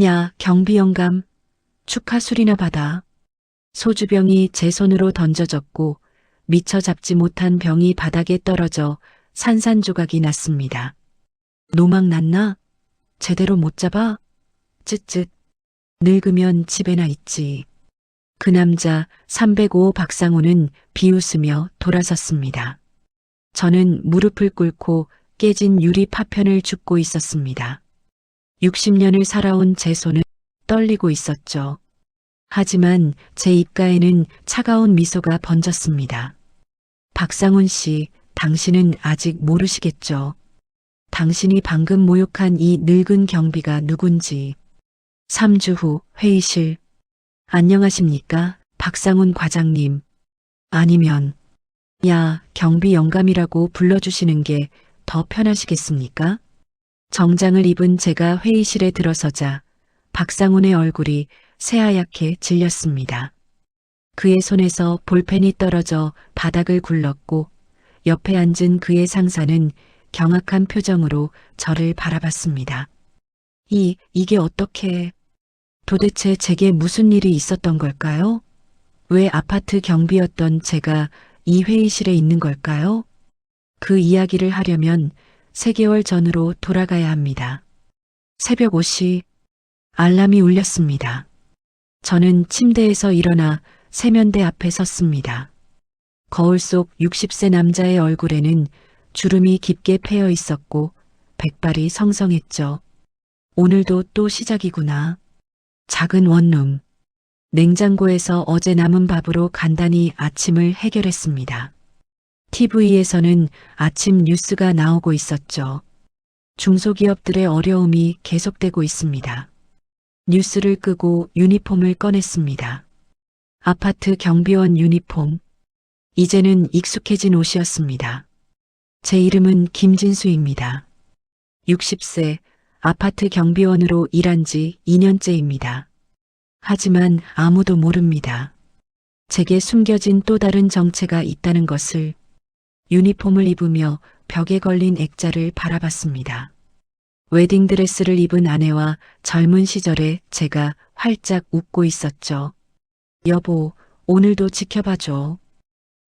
야, 경비 영감, 축하 술이나 받아. 소주병이 제 손으로 던져졌고 미처 잡지 못한 병이 바닥에 떨어져 산산조각이 났습니다. 노막 났나? 제대로 못 잡아? 쯧쯧. 늙으면 집에나 있지. 그 남자 305 박상우는 비웃으며 돌아섰습니다. 저는 무릎을 꿇고 깨진 유리 파편을 줍고 있었습니다. 60년을 살아온 제 손은 떨리고 있었죠. 하지만 제 입가에는 차가운 미소가 번졌습니다. 박상훈 씨, 당신은 아직 모르시겠죠. 당신이 방금 모욕한 이 늙은 경비가 누군지. 3주 후 회의실. 안녕하십니까, 박상훈 과장님. 아니면, 야, 경비 영감이라고 불러주시는 게 더 편하시겠습니까? 정장을 입은 제가 회의실에 들어서자 박상훈의 얼굴이 새하얗게 질렸습니다. 그의 손에서 볼펜이 떨어져 바닥을 굴렀고 옆에 앉은 그의 상사는 경악한 표정으로 저를 바라봤습니다. 이게 어떻게... 도대체 제게 무슨 일이 있었던 걸까요? 왜 아파트 경비였던 제가 이 회의실에 있는 걸까요? 그 이야기를 하려면 3개월 전으로 돌아가야 합니다. 새벽 5시 알람이 울렸습니다. 저는 침대에서 일어나 세면대 앞에 섰습니다. 거울 속 60세 남자의 얼굴에는 주름이 깊게 패여 있었고 백발이 성성했죠. 오늘도 또 시작이구나. 작은 원룸. 냉장고에서 어제 남은 밥으로 간단히 아침을 해결했습니다. TV에서는 아침 뉴스가 나오고 있었죠. 중소기업들의 어려움이 계속되고 있습니다. 뉴스를 끄고 유니폼을 꺼냈습니다. 아파트 경비원 유니폼. 이제는 익숙해진 옷이었습니다. 제 이름은 김진수입니다. 60세 아파트 경비원으로 일한 지 2년째입니다. 하지만 아무도 모릅니다. 제게 숨겨진 또 다른 정체가 있다는 것을. 유니폼을 입으며 벽에 걸린 액자를 바라봤습니다. 웨딩드레스를 입은 아내와 젊은 시절에 제가 활짝 웃고 있었죠. 여보, 오늘도 지켜봐줘.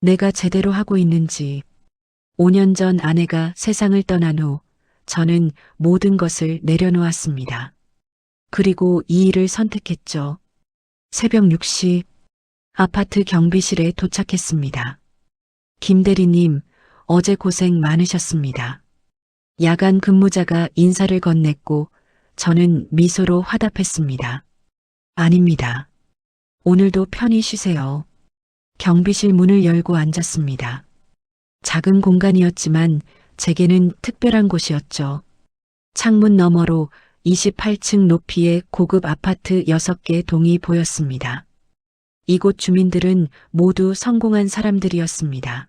내가 제대로 하고 있는지. 5년 전 아내가 세상을 떠난 후 저는 모든 것을 내려놓았습니다. 그리고 이 일을 선택했죠. 새벽 6시 아파트 경비실에 도착했습니다. 김 대리님, 어제 고생 많으셨습니다. 야간 근무자가 인사를 건넸고 저는 미소로 화답했습니다. 아닙니다. 오늘도 편히 쉬세요. 경비실 문을 열고 앉았습니다. 작은 공간이었지만 제게는 특별한 곳이었죠. 창문 너머로 28층 높이의 고급 아파트 6개 동이 보였습니다. 이곳 주민들은 모두 성공한 사람들이었습니다.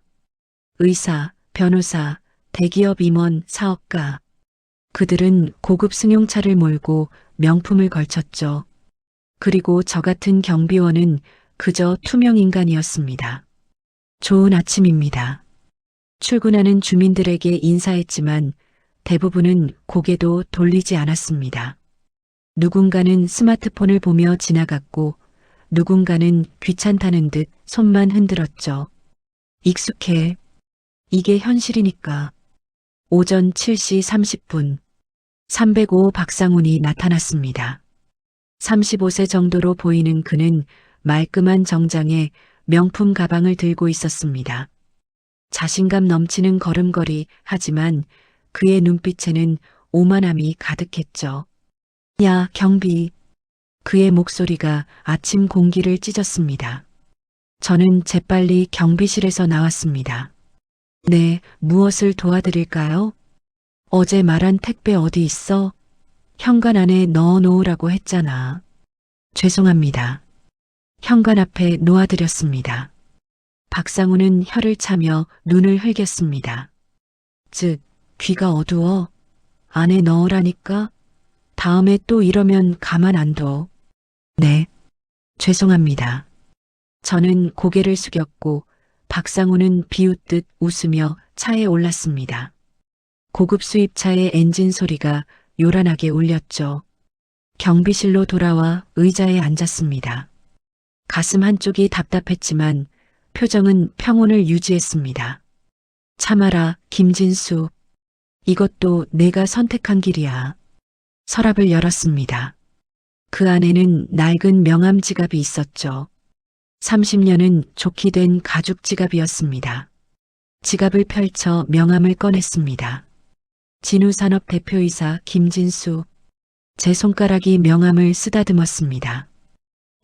의사, 변호사, 대기업 임원, 사업가. 그들은 고급 승용차를 몰고 명품을 걸쳤죠. 그리고 저 같은 경비원은 그저 투명 인간이었습니다. 좋은 아침입니다. 출근하는 주민들에게 인사했지만 대부분은 고개도 돌리지 않았습니다. 누군가는 스마트폰을 보며 지나갔고 누군가는 귀찮다는 듯 손만 흔들었죠. 익숙해. 이게 현실이니까. 오전 7시 30분 305 박상훈이 나타났습니다. 35세 정도로 보이는 그는 말끔한 정장에 명품 가방을 들고 있었습니다. 자신감 넘치는 걸음걸이 하지만 그의 눈빛에는 오만함이 가득했죠. 야, 경비. 그의 목소리가 아침 공기를 찢었습니다. 저는 재빨리 경비실에서 나왔습니다. 네, 무엇을 도와드릴까요? 어제 말한 택배 어디 있어? 현관 안에 넣어놓으라고 했잖아. 죄송합니다. 현관 앞에 놓아드렸습니다. 박상우는 혀를 차며 눈을 흘겼습니다. 즉, 귀가 어두워? 안에 넣으라니까? 다음에 또 이러면 가만 안 둬. 네, 죄송합니다. 저는 고개를 숙였고 박상우는 비웃듯 웃으며 차에 올랐습니다. 고급 수입차의 엔진 소리가 요란하게 울렸죠. 경비실로 돌아와 의자에 앉았습니다. 가슴 한쪽이 답답했지만 표정은 평온을 유지했습니다. 참아라, 김진수. 이것도 내가 선택한 길이야. 서랍을 열었습니다. 그 안에는 낡은 명함 지갑이 있었죠. 30년은 좋게 된 가죽 지갑이었습니다. 지갑을 펼쳐 명함을 꺼냈습니다. 진우산업 대표이사 김진수. 제 손가락이 명함을 쓰다듬었습니다.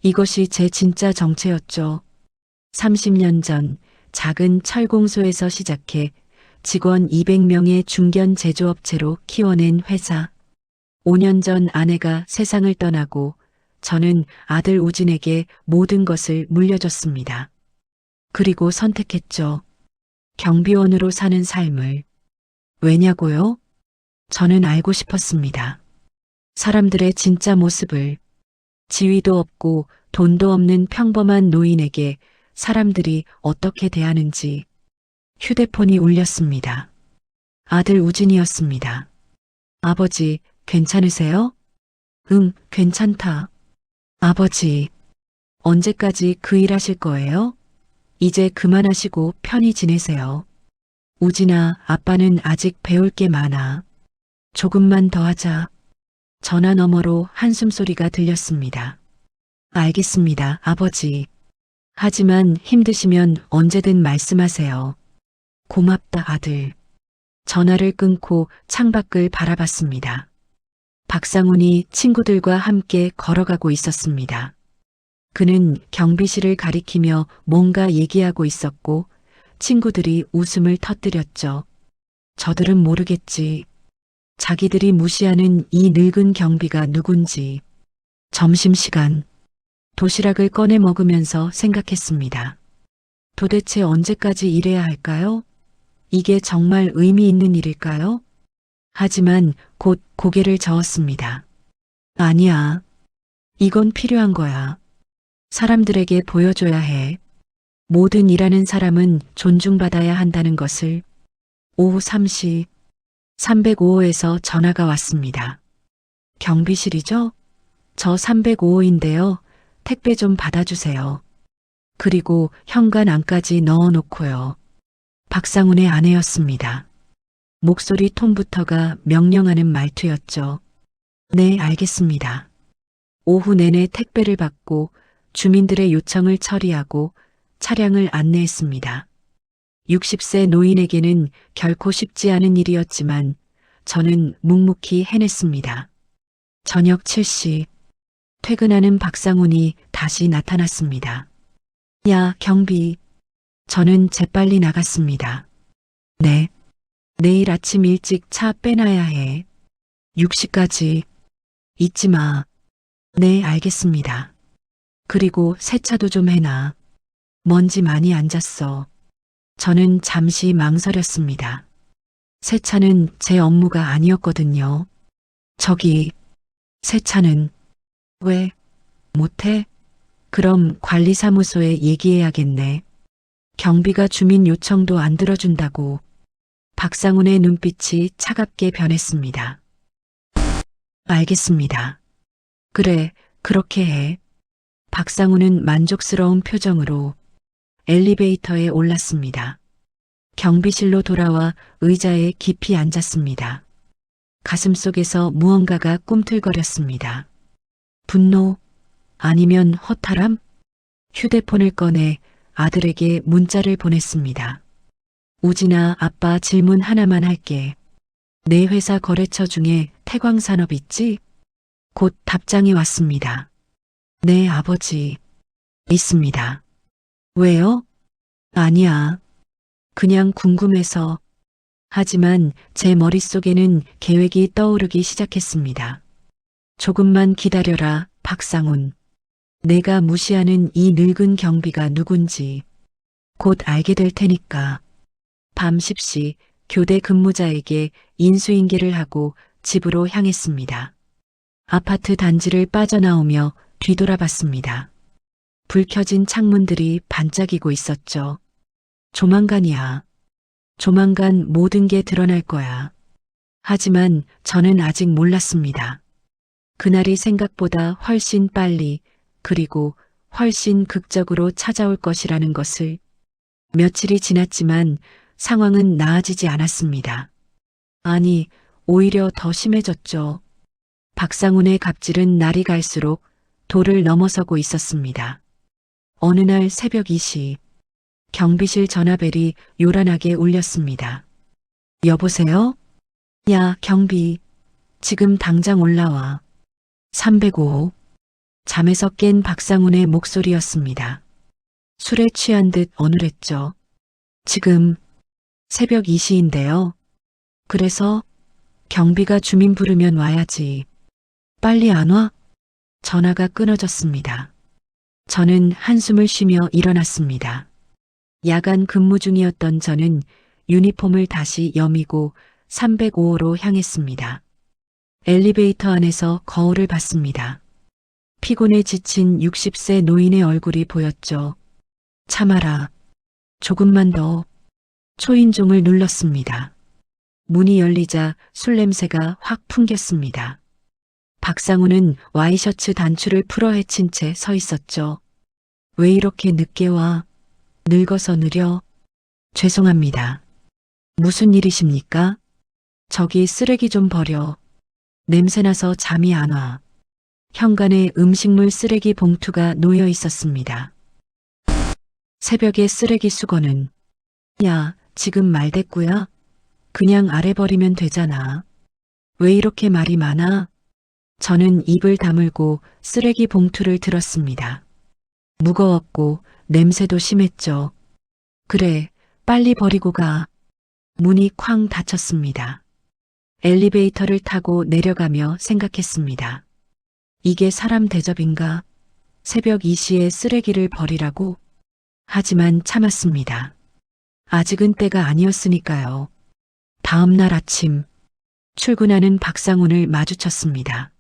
이것이 제 진짜 정체였죠. 30년 전 작은 철공소에서 시작해 직원 200명의 중견 제조업체로 키워낸 회사. 5년 전 아내가 세상을 떠나고 저는 아들 우진에게 모든 것을 물려줬습니다. 그리고 선택했죠. 경비원으로 사는 삶을. 왜냐고요? 저는 알고 싶었습니다. 사람들의 진짜 모습을. 지위도 없고 돈도 없는 평범한 노인에게 사람들이 어떻게 대하는지. 휴대폰이 울렸습니다. 아들 우진이었습니다. 아버지, 괜찮으세요? 응, 괜찮다. 아버지, 언제까지 그 일 하실 거예요? 이제 그만하시고 편히 지내세요. 우진아, 아빠는 아직 배울 게 많아. 조금만 더 하자. 전화 너머로 한숨소리가 들렸습니다. 알겠습니다, 아버지. 하지만 힘드시면 언제든 말씀하세요. 고맙다, 아들. 전화를 끊고 창밖을 바라봤습니다. 박상훈이 친구들과 함께 걸어가고 있었습니다. 그는 경비실을 가리키며 뭔가 얘기하고 있었고 친구들이 웃음을 터뜨렸죠. 저들은 모르겠지. 자기들이 무시하는 이 늙은 경비가 누군지. 점심시간. 도시락을 꺼내 먹으면서 생각했습니다. 도대체 언제까지 일해야 할까요? 이게 정말 의미 있는 일일까요? 하지만 곧 고개를 저었습니다. 아니야. 이건 필요한 거야. 사람들에게 보여줘야 해. 모든 일하는 사람은 존중받아야 한다는 것을. 오후 3시 305호에서 전화가 왔습니다. 경비실이죠? 저 305호인데요. 택배 좀 받아주세요. 그리고 현관 안까지 넣어놓고요. 박상훈의 아내였습니다. 목소리 톤부터가 명령하는 말투였죠. 네, 알겠습니다. 오후 내내 택배를 받고 주민들의 요청을 처리하고 차량을 안내했습니다. 60세 노인에게는 결코 쉽지 않은 일이었지만 저는 묵묵히 해냈습니다. 저녁 7시 퇴근하는 박상훈이 다시 나타났습니다. 야, 경비. 저는 재빨리 나갔습니다. 네. 내일 아침 일찍 차 빼놔야 해. 6시까지. 잊지 마. 네, 알겠습니다. 그리고 세차도 좀 해놔. 먼지 많이 앉았어. 저는 잠시 망설였습니다. 세차는 제 업무가 아니었거든요. 저기, 세차는 왜 못해? 그럼 관리사무소에 얘기해야겠네. 경비가 주민 요청도 안 들어준다고. 박상훈의 눈빛이 차갑게 변했습니다. 알겠습니다. 그래, 그렇게 해. 박상훈은 만족스러운 표정으로 엘리베이터에 올랐습니다. 경비실로 돌아와 의자에 깊이 앉았습니다. 가슴속에서 무언가가 꿈틀거렸습니다. 분노? 아니면 허탈함? 휴대폰을 꺼내 아들에게 문자를 보냈습니다. 우진아, 아빠 질문 하나만 할게. 내 회사 거래처 중에 태광산업 있지? 곧 답장이 왔습니다. 네, 아버지. 있습니다. 왜요? 아니야. 그냥 궁금해서. 하지만 제 머릿속에는 계획이 떠오르기 시작했습니다. 조금만 기다려라, 박상훈. 내가 무시하는 이 늙은 경비가 누군지 곧 알게 될 테니까. 밤 10시 교대 근무자에게 인수인계를 하고 집으로 향했습니다. 아파트 단지를 빠져나오며 뒤돌아봤습니다. 불 켜진 창문들이 반짝이고 있었죠. 조만간이야. 조만간 모든 게 드러날 거야. 하지만 저는 아직 몰랐습니다. 그날이 생각보다 훨씬 빨리 그리고 훨씬 극적으로 찾아올 것이라는 것을. 며칠이 지났지만 상황은 나아지지 않았습니다. 아니, 오히려 더 심해졌죠. 박상훈의 갑질은 날이 갈수록 도를 넘어서고 있었습니다. 어느 날 새벽 2시, 경비실 전화벨이 요란하게 울렸습니다. 여보세요? 야, 경비. 지금 당장 올라와. 305호. 잠에서 깬 박상훈의 목소리였습니다. 술에 취한 듯 어눌했죠. 지금 새벽 2시인데요. 그래서 경비가 주민 부르면 와야지. 빨리 안 와? 전화가 끊어졌습니다. 저는 한숨을 쉬며 일어났습니다. 야간 근무 중이었던 저는 유니폼을 다시 여미고 305호로 향했습니다. 엘리베이터 안에서 거울을 봤습니다. 피곤에 지친 60세 노인의 얼굴이 보였죠. 참아라. 조금만 더. 초인종을 눌렀습니다. 문이 열리자 술 냄새가 확 풍겼습니다. 박상훈은 와이셔츠 단추를 풀어 헤친 채 서 있었죠. 왜 이렇게 늦게 와? 늙어서 느려. 죄송합니다. 무슨 일이십니까? 저기 쓰레기 좀 버려. 냄새나서 잠이 안 와. 현관에 음식물 쓰레기 봉투가 놓여 있었습니다. 새벽에 쓰레기 수거는. 야, 지금 말대꾸야? 그냥 아래 버리면 되잖아. 왜 이렇게 말이 많아? 저는 입을 다물고 쓰레기 봉투를 들었습니다. 무거웠고 냄새도 심했죠. 그래, 빨리 버리고 가. 문이 쾅 닫혔습니다. 엘리베이터를 타고 내려가며 생각했습니다. 이게 사람 대접인가? 새벽 2시에 쓰레기를 버리라고? 하지만 참았습니다. 아직은 때가 아니었으니까요. 다음 날 아침, 출근하는 박상훈을 마주쳤습니다.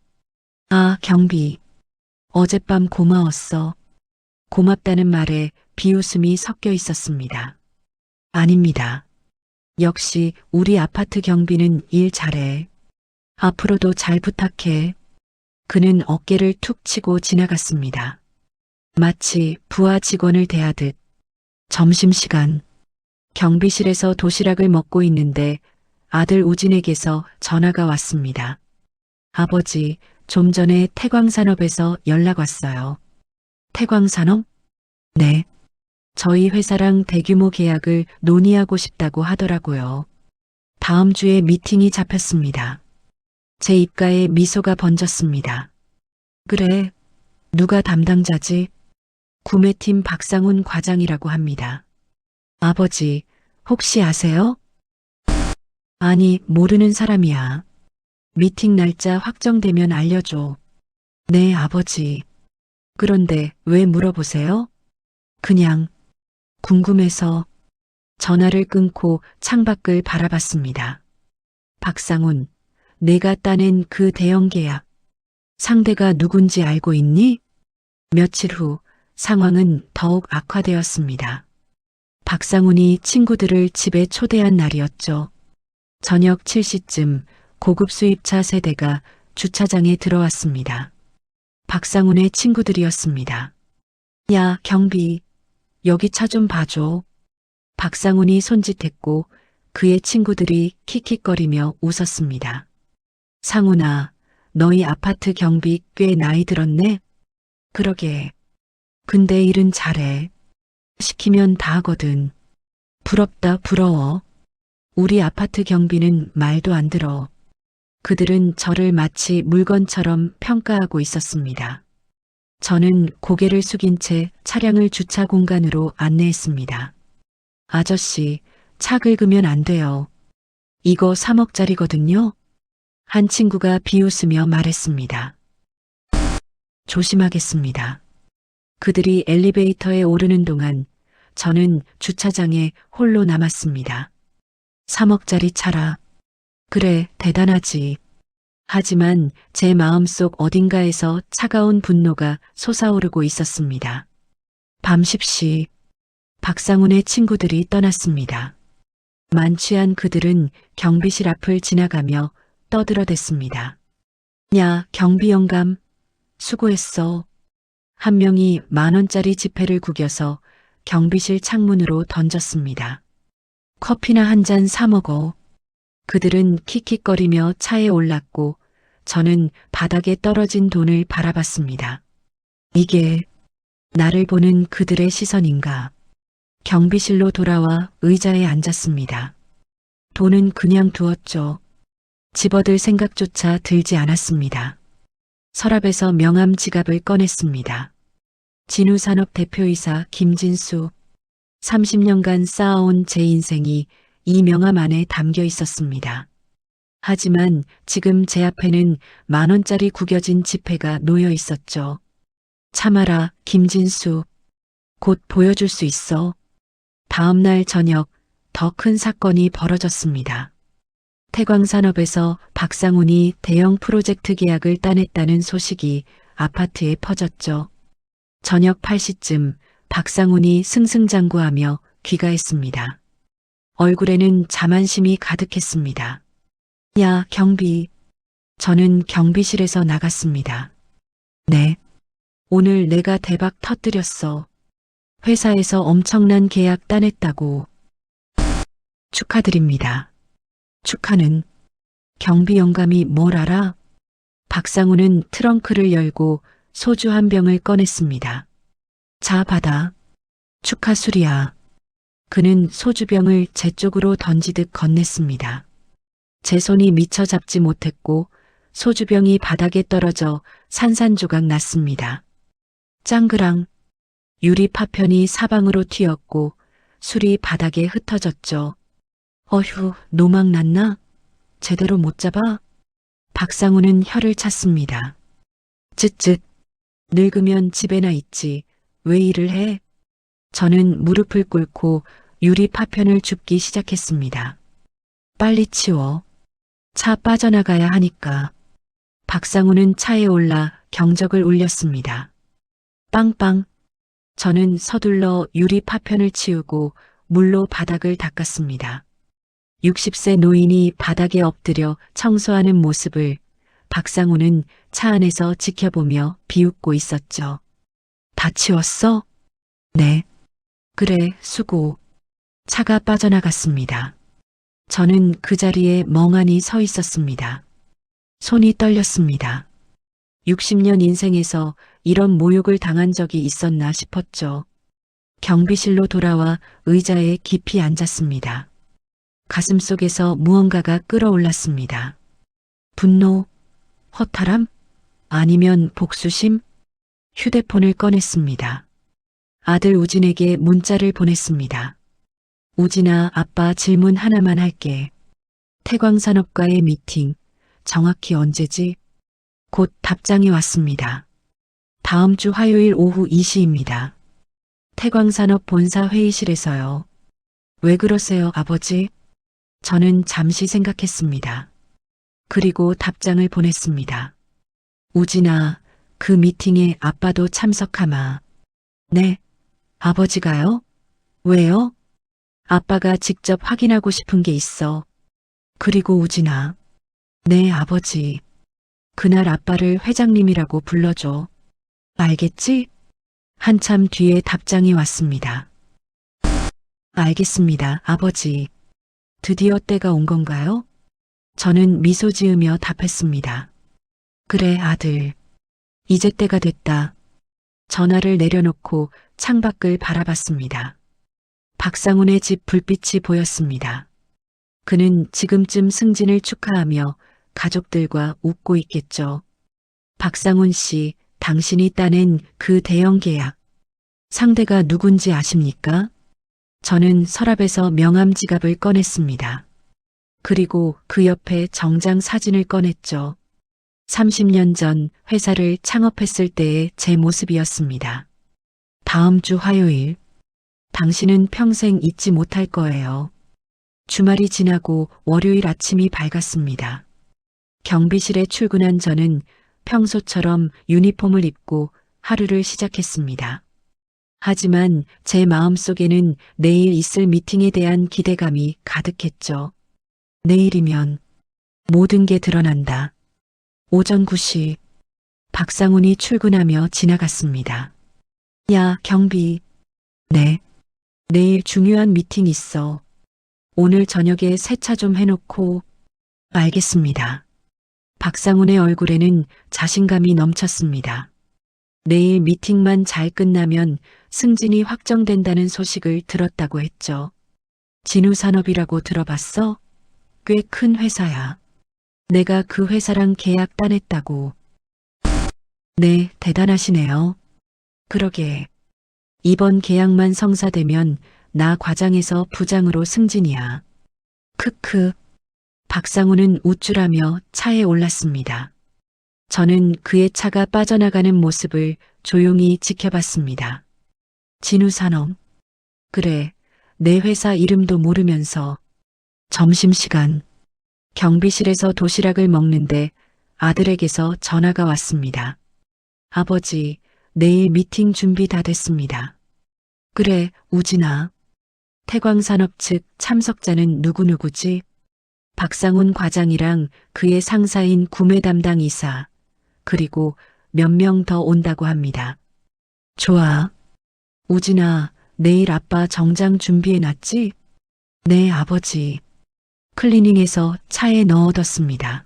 아, 경비. 어젯밤 고마웠어. 고맙다는 말에 비웃음이 섞여 있었습니다. 아닙니다. 역시 우리 아파트 경비는 일 잘해. 앞으로도 잘 부탁해. 그는 어깨를 툭 치고 지나갔습니다. 마치 부하 직원을 대하듯. 점심시간. 경비실에서 도시락을 먹고 있는데 아들 우진에게서 전화가 왔습니다. 아버지, 좀 전에 태광산업에서 연락 왔어요. 태광산업? 네. 저희 회사랑 대규모 계약을 논의하고 싶다고 하더라고요. 다음 주에 미팅이 잡혔습니다. 제 입가에 미소가 번졌습니다. 그래, 누가 담당자지? 구매팀 박상훈 과장이라고 합니다. 아버지, 혹시 아세요? 아니, 모르는 사람이야. 미팅 날짜 확정되면 알려줘. 네, 아버지. 그런데 왜 물어보세요? 그냥 궁금해서. 전화를 끊고 창밖을 바라봤습니다. 박상훈, 내가 따낸 그 대형 계약. 상대가 누군지 알고 있니? 며칠 후 상황은 더욱 악화되었습니다. 박상훈이 친구들을 집에 초대한 날이었죠. 저녁 7시쯤 고급 수입차 세대가 주차장에 들어왔습니다. 박상훈의 친구들이었습니다. 야, 경비. 여기 차 좀 봐줘. 박상훈이 손짓했고 그의 친구들이 킥킥거리며 웃었습니다. 상훈아, 너희 아파트 경비 꽤 나이 들었네? 그러게. 근데 일은 잘해. 시키면 다 하거든. 부럽다, 부러워. 우리 아파트 경비는 말도 안 들어. 그들은 저를 마치 물건처럼 평가하고 있었습니다. 저는 고개를 숙인 채 차량을 주차 공간으로 안내했습니다. 아저씨, 차 긁으면 안 돼요. 이거 3억짜리거든요. 한 친구가 비웃으며 말했습니다. 조심하겠습니다. 그들이 엘리베이터에 오르는 동안 저는 주차장에 홀로 남았습니다. 3억짜리 차라. 그래, 대단하지. 하지만 제 마음속 어딘가에서 차가운 분노가 솟아오르고 있었습니다. 밤 10시, 박상훈의 친구들이 떠났습니다. 만취한 그들은 경비실 앞을 지나가며 떠들어댔습니다. 야, 경비 영감. 수고했어. 한 명이 10,000원짜리 지폐를 구겨서 경비실 창문으로 던졌습니다. 커피나 한 잔 사 먹어. 그들은 킥킥거리며 차에 올랐고 저는 바닥에 떨어진 돈을 바라봤습니다. 이게 나를 보는 그들의 시선인가. 경비실로 돌아와 의자에 앉았습니다. 돈은 그냥 두었죠. 집어들 생각조차 들지 않았습니다. 서랍에서 명함 지갑을 꺼냈습니다. 진우산업 대표이사 김진수. 30년간 쌓아온 제 인생이 이 명함 안에 담겨 있었습니다. 하지만 지금 제 앞에는 10,000원짜리 구겨진 지폐가 놓여 있었죠. 참아라, 김진수. 곧 보여줄 수 있어. 다음 날 저녁 더 큰 사건이 벌어졌습니다. 태광산업에서 박상훈이 대형 프로젝트 계약을 따냈다는 소식이 아파트에 퍼졌죠. 저녁 8시쯤 박상훈이 승승장구하며 귀가했습니다. 얼굴에는 자만심이 가득했습니다. 야, 경비. 저는 경비실에서 나갔습니다. 네. 오늘 내가 대박 터뜨렸어. 회사에서 엄청난 계약 따냈다고. 축하드립니다. 축하는 경비 영감이 뭘 알아? 박상우는 트렁크를 열고 소주 한 병을 꺼냈습니다. 자, 받아. 축하 술이야. 그는 소주병을 제 쪽으로 던지듯 건넸습니다. 제 손이 미처 잡지 못했고 소주병이 바닥에 떨어져 산산조각 났습니다. 짱그랑. 유리 파편이 사방으로 튀었고 술이 바닥에 흩어졌죠. 어휴, 노막 났나? 제대로 못 잡아? 박상우는 혀를 찼습니다. 쯧쯧. 늙으면 집에나 있지. 왜 일을 해? 저는 무릎을 꿇고 유리 파편을 줍기 시작했습니다. 빨리 치워. 차 빠져나가야 하니까. 박상우는 차에 올라 경적을 울렸습니다. 빵빵. 저는 서둘러 유리 파편을 치우고 물로 바닥을 닦았습니다. 60세 노인이 바닥에 엎드려 청소하는 모습을 박상우는 차 안에서 지켜보며 비웃고 있었죠. 다 치웠어? 네. 그래, 수고. 차가 빠져나갔습니다. 저는 그 자리에 멍하니 서 있었습니다. 손이 떨렸습니다. 60년 인생에서 이런 모욕을 당한 적이 있었나 싶었죠. 경비실로 돌아와 의자에 깊이 앉았습니다. 가슴속에서 무언가가 끓어올랐습니다. 분노, 허탈함, 아니면 복수심? 휴대폰을 꺼냈습니다. 아들 우진에게 문자를 보냈습니다. 우진아, 아빠 질문 하나만 할게. 태광산업과의 미팅, 정확히 언제지? 곧 답장이 왔습니다. 다음 주 화요일 오후 2시입니다. 태광산업 본사 회의실에서요. 왜 그러세요, 아버지? 저는 잠시 생각했습니다. 그리고 답장을 보냈습니다. 우진아, 그 미팅에 아빠도 참석하마. 네, 아버지가요? 왜요? 아빠가 직접 확인하고 싶은 게 있어. 그리고 우진아. 네, 아버지. 그날 아빠를 회장님이라고 불러줘. 알겠지? 한참 뒤에 답장이 왔습니다. 알겠습니다, 아버지. 드디어 때가 온 건가요? 저는 미소 지으며 답했습니다. 그래, 아들. 이제 때가 됐다. 전화를 내려놓고 창밖을 바라봤습니다. 박상훈의 집 불빛이 보였습니다. 그는 지금쯤 승진을 축하하며 가족들과 웃고 있겠죠. 박상훈 씨, 당신이 따낸 그 대형 계약. 상대가 누군지 아십니까? 저는 서랍에서 명함 지갑을 꺼냈습니다. 그리고 그 옆에 정장 사진을 꺼냈죠. 30년 전 회사를 창업했을 때의 제 모습이었습니다. 다음 주 화요일. 당신은 평생 잊지 못할 거예요. 주말이 지나고 월요일 아침이 밝았습니다. 경비실에 출근한 저는 평소처럼 유니폼을 입고 하루를 시작했습니다. 하지만 제 마음속에는 내일 있을 미팅에 대한 기대감이 가득했죠. 내일이면 모든 게 드러난다. 오전 9시 박상훈이 출근하며 지나갔습니다. 야, 경비. 네. 내일 중요한 미팅 있어. 오늘 저녁에 세차 좀 해놓고. 알겠습니다. 박상훈의 얼굴에는 자신감이 넘쳤습니다. 내일 미팅만 잘 끝나면 승진이 확정된다는 소식을 들었다고 했죠. 진우산업이라고 들어봤어? 꽤 큰 회사야. 내가 그 회사랑 계약 따냈다고. 네, 대단하시네요. 그러게. 이번 계약만 성사되면 나 과장에서 부장으로 승진이야. 크크. 박상우는 우쭐하며 차에 올랐습니다. 저는 그의 차가 빠져나가는 모습을 조용히 지켜봤습니다. 진우산업. 그래, 내 회사 이름도 모르면서. 점심시간. 경비실에서 도시락을 먹는데 아들에게서 전화가 왔습니다. 아버지, 내일 미팅 준비 다 됐습니다. 그래, 우진아. 태광산업 측 참석자는 누구누구지? 박상훈 과장이랑 그의 상사인 구매 담당 이사, 그리고 몇 명 더 온다고 합니다. 좋아. 우진아, 내일 아빠 정장 준비해놨지? 네, 아버지. 클리닝해서 차에 넣어뒀습니다.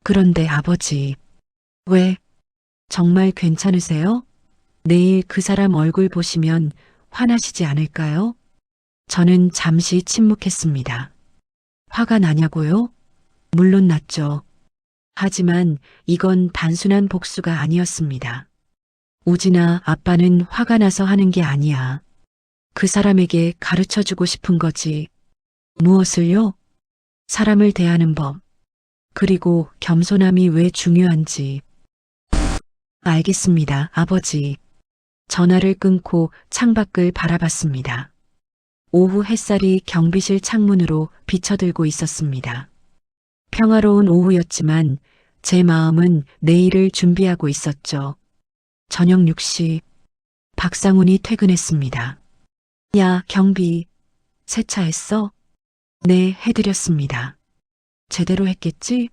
그런데 아버지, 왜? 정말 괜찮으세요? 내일 그 사람 얼굴 보시면 화나시지 않을까요? 저는 잠시 침묵했습니다. 화가 나냐고요? 물론 났죠. 하지만 이건 단순한 복수가 아니었습니다. 우진아, 아빠는 화가 나서 하는 게 아니야. 그 사람에게 가르쳐주고 싶은 거지. 무엇을요? 사람을 대하는 법. 그리고 겸손함이 왜 중요한지. 알겠습니다, 아버지. 전화를 끊고 창밖을 바라봤습니다. 오후 햇살이 경비실 창문으로 비쳐들고 있었습니다. 평화로운 오후였지만 제 마음은 내일을 준비하고 있었죠. 저녁 6시 박상훈이 퇴근했습니다. 야, 경비. 세차했어? 네, 해드렸습니다. 제대로 했겠지?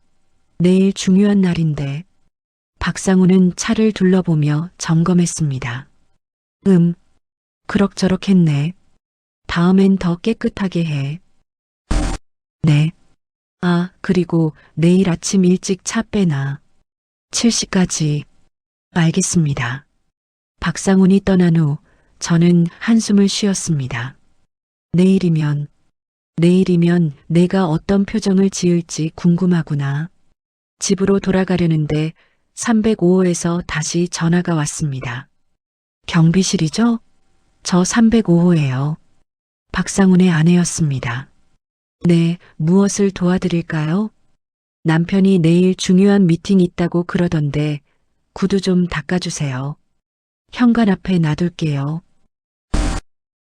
내일 중요한 날인데. 박상훈은 차를 둘러보며 점검했습니다. 그럭저럭 했네. 다음엔 더 깨끗하게 해. 네. 아, 그리고 내일 아침 일찍 차 빼놔. 7시까지. 알겠습니다. 박상훈이 떠난 후 저는 한숨을 쉬었습니다. 내일이면 내가 어떤 표정을 지을지 궁금하구나. 집으로 돌아가려는데 305호에서 다시 전화가 왔습니다. 경비실이죠? 저 305호예요. 박상훈의 아내였습니다. 네, 무엇을 도와드릴까요? 남편이 내일 중요한 미팅이 있다고 그러던데 구두 좀 닦아주세요. 현관 앞에 놔둘게요.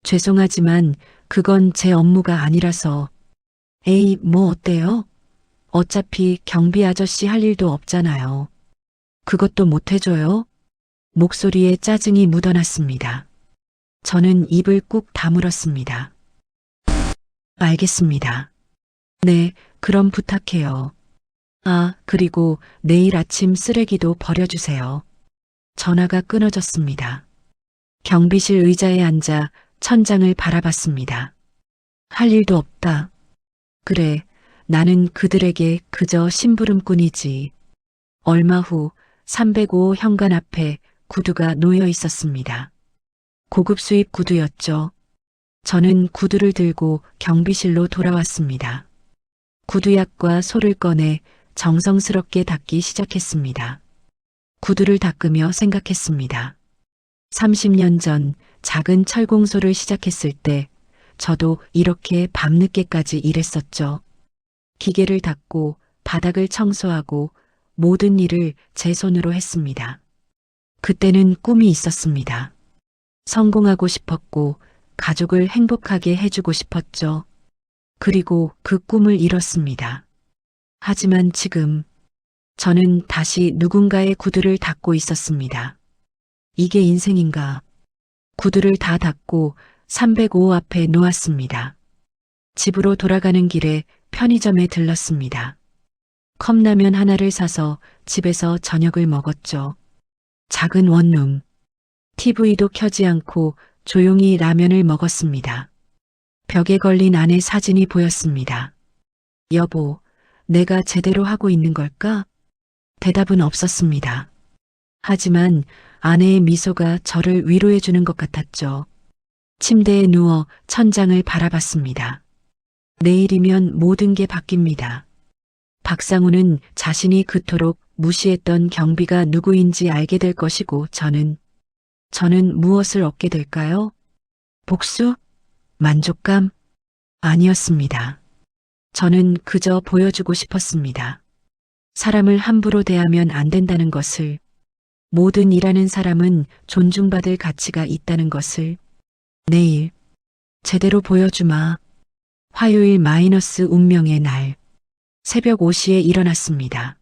죄송하지만 그건 제 업무가 아니라서. 에이, 뭐 어때요? 어차피 경비 아저씨 할 일도 없잖아요. 그것도 못 해줘요? 목소리에 짜증이 묻어났습니다. 저는 입을 꾹 다물었습니다. 알겠습니다. 네, 그럼 부탁해요. 아, 그리고 내일 아침 쓰레기도 버려주세요. 전화가 끊어졌습니다. 경비실 의자에 앉아 천장을 바라봤습니다. 할 일도 없다. 그래, 나는 그들에게 그저 심부름꾼이지. 얼마 후 305호 현관 앞에 구두가 놓여 있었습니다. 고급 수입 구두였죠. 저는 구두를 들고 경비실로 돌아왔습니다. 구두약과 솔을 꺼내 정성스럽게 닦기 시작했습니다. 구두를 닦으며 생각했습니다. 30년 전 작은 철공소를 시작했을 때 저도 이렇게 밤늦게까지 일했었죠. 기계를 닦고 바닥을 청소하고 모든 일을 제 손으로 했습니다. 그때는 꿈이 있었습니다. 성공하고 싶었고 가족을 행복하게 해주고 싶었죠. 그리고 그 꿈을 이뤘습니다. 하지만 지금 저는 다시 누군가의 구두를 닦고 있었습니다. 이게 인생인가? 구두를 다 닦고 305호 앞에 놓았습니다. 집으로 돌아가는 길에 편의점에 들렀습니다. 컵라면 하나를 사서 집에서 저녁을 먹었죠. 작은 원룸. TV도 켜지 않고 조용히 라면을 먹었습니다. 벽에 걸린 아내 사진이 보였습니다. 여보, 내가 제대로 하고 있는 걸까? 대답은 없었습니다. 하지만 아내의 미소가 저를 위로해 주는 것 같았죠. 침대에 누워 천장을 바라봤습니다. 내일이면 모든 게 바뀝니다. 박상우는 자신이 그토록 무시했던 경비가 누구인지 알게 될 것이고 저는 무엇을 얻게 될까요? 복수? 만족감? 아니었습니다. 저는 그저 보여주고 싶었습니다. 사람을 함부로 대하면 안 된다는 것을, 모든 일하는 사람은 존중받을 가치가 있다는 것을. 내일 제대로 보여주마. 화요일 마이너스 운명의 날. 새벽 5시에 일어났습니다.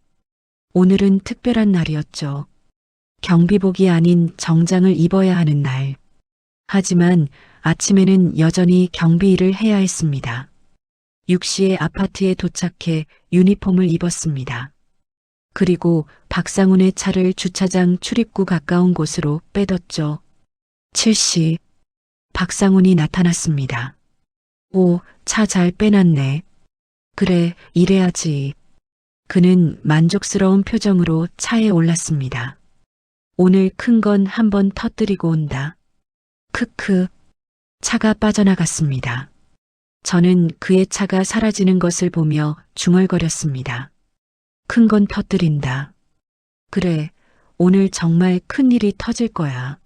오늘은 특별한 날이었죠. 경비복이 아닌 정장을 입어야 하는 날. 하지만 아침에는 여전히 경비 일을 해야 했습니다. 6시에 아파트에 도착해 유니폼을 입었습니다. 그리고 박상훈의 차를 주차장 출입구 가까운 곳으로 빼뒀죠. 7시. 박상훈이 나타났습니다. 오, 차 잘 빼놨네. 그래, 이래야지. 그는 만족스러운 표정으로 차에 올랐습니다. 오늘 큰 건 한번 터뜨리고 온다. 크크. 차가 빠져나갔습니다. 저는 그의 차가 사라지는 것을 보며 중얼거렸습니다. 큰 건 터뜨린다. 그래, 오늘 정말 큰 일이 터질 거야.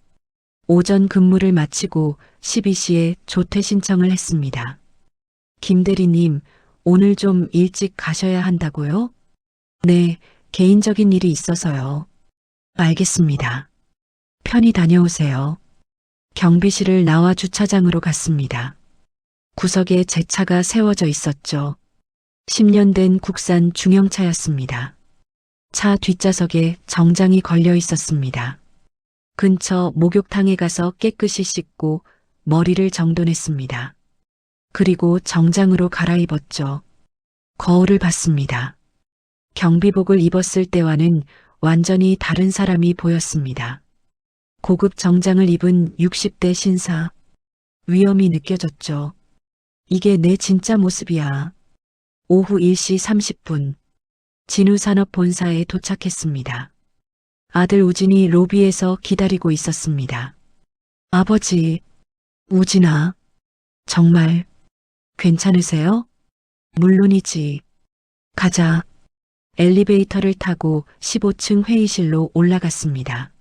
오전 근무를 마치고 12시에 조퇴 신청을 했습니다. 김 대리님, 오늘 좀 일찍 가셔야 한다고요? 네, 개인적인 일이 있어서요. 알겠습니다. 편히 다녀오세요. 경비실을 나와 주차장으로 갔습니다. 구석에 제 차가 세워져 있었죠. 10년 된 국산 중형차였습니다. 차 뒷좌석에 정장이 걸려 있었습니다. 근처 목욕탕에 가서 깨끗이 씻고 머리를 정돈했습니다. 그리고 정장으로 갈아입었죠. 거울을 봤습니다. 경비복을 입었을 때와는 완전히 다른 사람이 보였습니다. 고급 정장을 입은 60대 신사. 위험이 느껴졌죠. 이게 내 진짜 모습이야. 오후 1시 30분. 진우산업본사에 도착했습니다. 아들 우진이 로비에서 기다리고 있었습니다. 아버지, 우진아, 정말 괜찮으세요? 물론이지. 가자. 엘리베이터를 타고 15층 회의실로 올라갔습니다.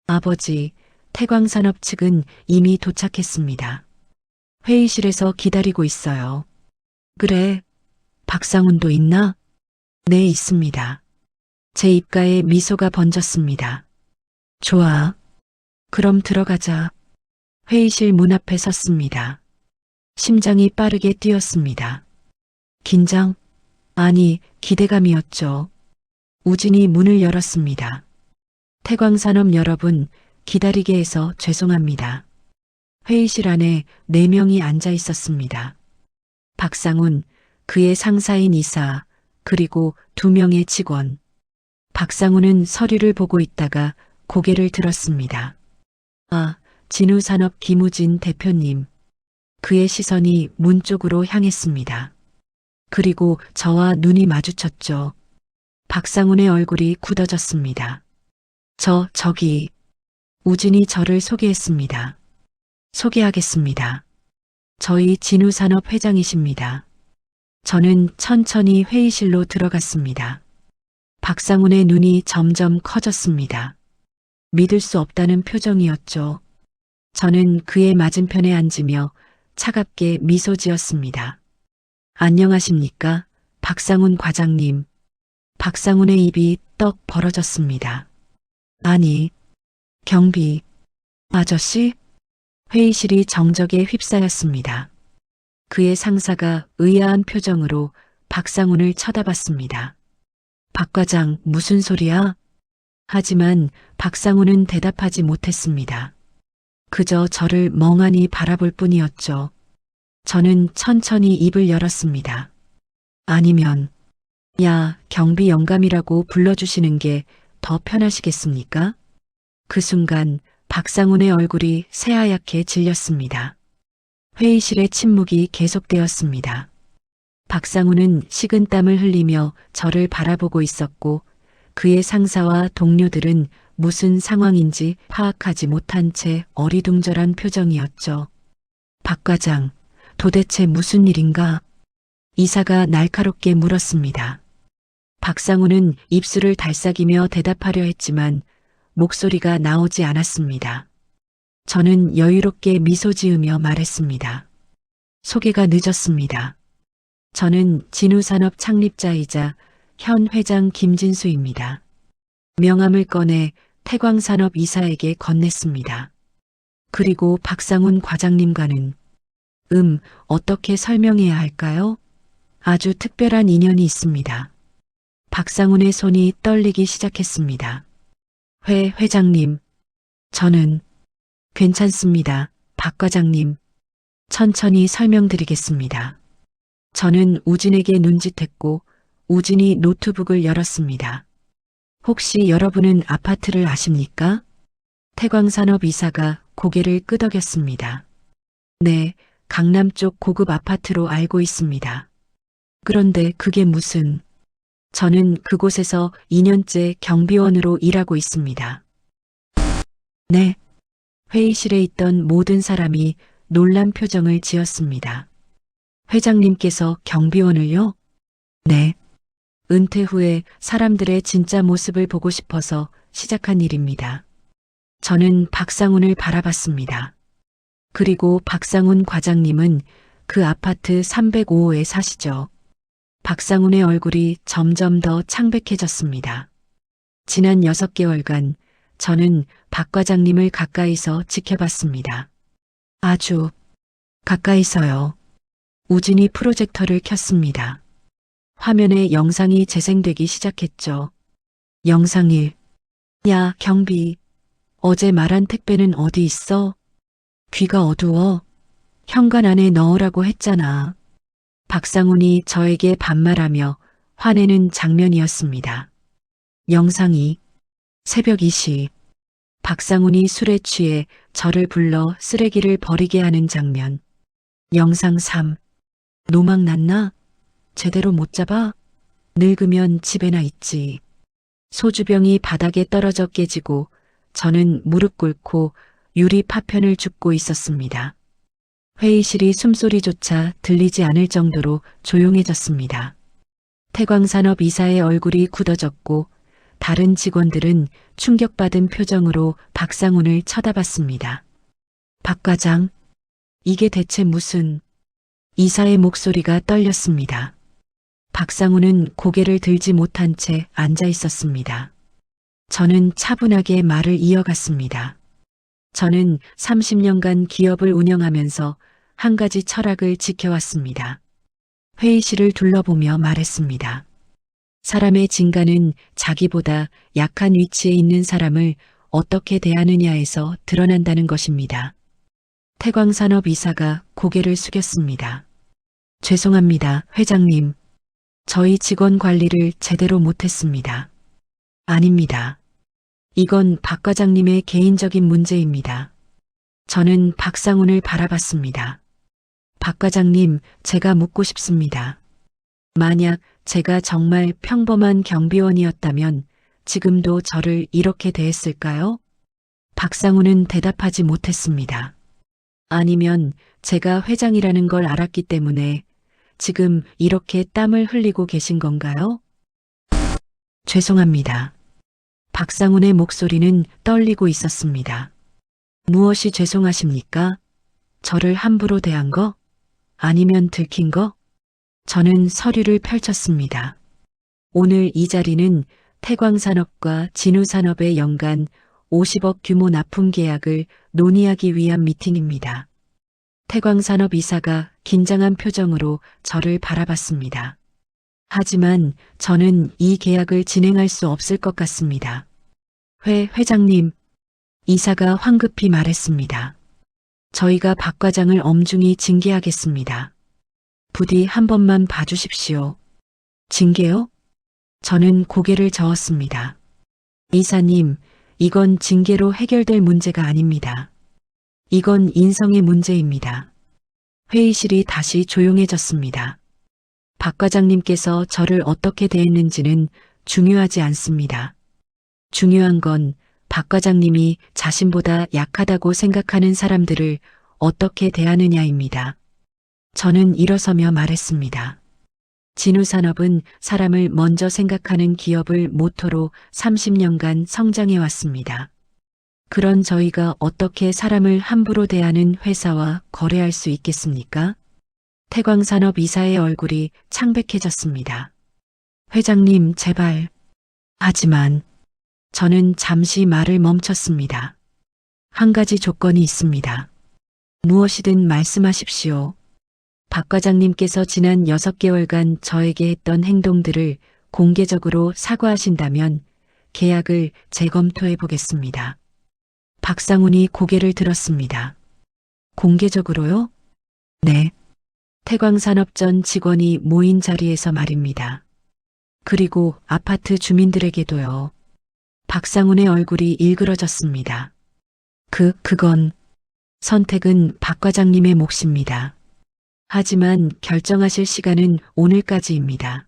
아버지, 태광산업 측은 이미 도착했습니다. 회의실에서 기다리고 있어요. 그래, 박상훈도 있나? 네, 있습니다. 제 입가에 미소가 번졌습니다. 좋아. 그럼 들어가자. 회의실 문 앞에 섰습니다. 심장이 빠르게 뛰었습니다. 긴장? 아니, 기대감이었죠. 우진이 문을 열었습니다. 태광산업 여러분, 기다리게 해서 죄송합니다. 회의실 안에 4명이 앉아 있었습니다. 박상훈, 그의 상사인 이사, 그리고 2명의 직원. 박상훈은 서류를 보고 있다가 고개를 들었습니다. 아, 진우산업 김우진 대표님. 그의 시선이 문 쪽으로 향했습니다. 그리고 저와 눈이 마주쳤죠. 박상훈의 얼굴이 굳어졌습니다. 저기. 우진이 저를 소개했습니다. 소개하겠습니다. 저희 진우산업 회장이십니다. 저는 천천히 회의실로 들어갔습니다. 박상훈의 눈이 점점 커졌습니다. 믿을 수 없다는 표정이었죠. 저는 그의 맞은편에 앉으며 차갑게 미소 지었습니다. 안녕하십니까, 박상훈 과장님. 박상훈의 입이 떡 벌어졌습니다. 아니, 경비 아저씨? 회의실이 정적에 휩싸였습니다. 그의 상사가 의아한 표정으로 박상훈을 쳐다봤습니다. 박 과장, 무슨 소리야? 하지만 박상훈은 대답하지 못했습니다. 그저 저를 멍하니 바라볼 뿐이었죠. 저는 천천히 입을 열었습니다. 아니면 야, 경비 영감이라고 불러주시는 게 더 편하시겠습니까? 그 순간 박상훈의 얼굴이 새하얗게 질렸습니다. 회의실의 침묵이 계속되었습니다. 박상훈은 식은땀을 흘리며 저를 바라보고 있었고 그의 상사와 동료들은 무슨 상황인지 파악하지 못한 채 어리둥절한 표정이었죠. 박 과장, 도대체 무슨 일인가? 이사가 날카롭게 물었습니다. 박상훈은 입술을 달싹이며 대답하려 했지만 목소리가 나오지 않았습니다. 저는 여유롭게 미소 지으며 말했습니다. 소개가 늦었습니다. 저는 진우산업 창립자이자 현 회장 김진수입니다. 명함을 꺼내 태광산업 이사에게 건넸습니다. 그리고 박상훈 과장님과는 어떻게 설명해야 할까요? 아주 특별한 인연이 있습니다. 박상훈의 손이 떨리기 시작했습니다. 회장님, 저는 괜찮습니다. 박 과장님, 천천히 설명드리겠습니다. 저는 우진에게 눈짓했고 우진이 노트북을 열었습니다. 혹시 여러분은 아파트를 아십니까? 태광산업 이사가 고개를 끄덕였습니다. 네, 강남 쪽 고급 아파트로 알고 있습니다. 그런데 그게 무슨... 저는 그곳에서 2년째 경비원으로 일하고 있습니다. 네. 회의실에 있던 모든 사람이 놀란 표정을 지었습니다. 회장님께서 경비원을요? 네. 은퇴 후에 사람들의 진짜 모습을 보고 싶어서 시작한 일입니다. 저는 박상훈을 바라봤습니다. 그리고 박상훈 과장님은 그 아파트 305호에 사시죠. 박상훈의 얼굴이 점점 더 창백해졌습니다. 지난 6개월간 저는 박 과장님을 가까이서 지켜봤습니다. 아주 가까이서요. 우진이 프로젝터를 켰습니다. 화면에 영상이 재생되기 시작했죠. 영상 1. 야, 경비. 어제 말한 택배는 어디 있어? 귀가 어두워. 현관 안에 넣으라고 했잖아. 박상훈이 저에게 반말하며 화내는 장면이었습니다. 영상 2. 새벽 2시. 박상훈이 술에 취해 저를 불러 쓰레기를 버리게 하는 장면. 영상 3. 노막 났나? 제대로 못 잡아? 늙으면 집에나 있지. 소주병이 바닥에 떨어져 깨지고 저는 무릎 꿇고 유리 파편을 줍고 있었습니다. 회의실이 숨소리조차 들리지 않을 정도로 조용해졌습니다. 태광산업 이사의 얼굴이 굳어졌고 다른 직원들은 충격받은 표정으로 박상훈을 쳐다봤습니다. 박 과장, 이게 대체 무슨... 이사의 목소리가 떨렸습니다. 박상훈은 고개를 들지 못한 채 앉아 있었습니다. 저는 차분하게 말을 이어갔습니다. 저는 30년간 기업을 운영하면서 한 가지 철학을 지켜왔습니다. 회의실을 둘러보며 말했습니다. 사람의 진가는 자기보다 약한 위치에 있는 사람을 어떻게 대하느냐에서 드러난다는 것입니다. 태광산업 이사가 고개를 숙였습니다. 죄송합니다, 회장님. 저희 직원 관리를 제대로 못했습니다. 아닙니다. 이건 박 과장님의 개인적인 문제입니다. 저는 박상훈을 바라봤습니다. 박 과장님, 제가 묻고 싶습니다. 만약 제가 정말 평범한 경비원이었다면 지금도 저를 이렇게 대했을까요? 박상훈은 대답하지 못했습니다. 아니면 제가 회장이라는 걸 알았기 때문에 지금 이렇게 땀을 흘리고 계신 건가요? 죄송합니다. 박상훈의 목소리는 떨리고 있었습니다. 무엇이 죄송하십니까? 저를 함부로 대한 거? 아니면 들킨 거? 저는 서류를 펼쳤습니다. 오늘 이 자리는 태광산업과 진우산업의 연간 50억 규모 납품 계약을 논의하기 위한 미팅입니다. 태광산업 이사가 긴장한 표정으로 저를 바라봤습니다. 하지만 저는 이 계약을 진행할 수 없을 것 같습니다. 회장님, 이사가 황급히 말했습니다. 저희가 박 과장을 엄중히 징계하겠습니다. 부디 한 번만 봐주십시오. 징계요? 저는 고개를 저었습니다. 이사님, 이건 징계로 해결될 문제가 아닙니다. 이건 인성의 문제입니다. 회의실이 다시 조용해졌습니다. 박 과장님께서 저를 어떻게 대했는지는 중요하지 않습니다. 중요한 건 박 과장님이 자신보다 약하다고 생각하는 사람들을 어떻게 대하느냐입니다. 저는 일어서며 말했습니다. 진우산업은 사람을 먼저 생각하는 기업을 모토로 30년간 성장해 왔습니다. 그런 저희가 어떻게 사람을 함부로 대하는 회사와 거래할 수 있겠습니까? 태광산업 이사의 얼굴이 창백해졌습니다. 회장님, 제발. 하지만 저는 잠시 말을 멈췄습니다. 한 가지 조건이 있습니다. 무엇이든 말씀하십시오. 박 과장님께서 지난 6개월간 저에게 했던 행동들을 공개적으로 사과하신다면 계약을 재검토해 보겠습니다. 박상훈이 고개를 들었습니다. 공개적으로요? 네. 태광산업 전 직원이 모인 자리에서 말입니다. 그리고 아파트 주민들에게도요. 박상훈의 얼굴이 일그러졌습니다. 그건 선택은 박 과장님의 몫입니다. 하지만 결정하실 시간은 오늘까지입니다.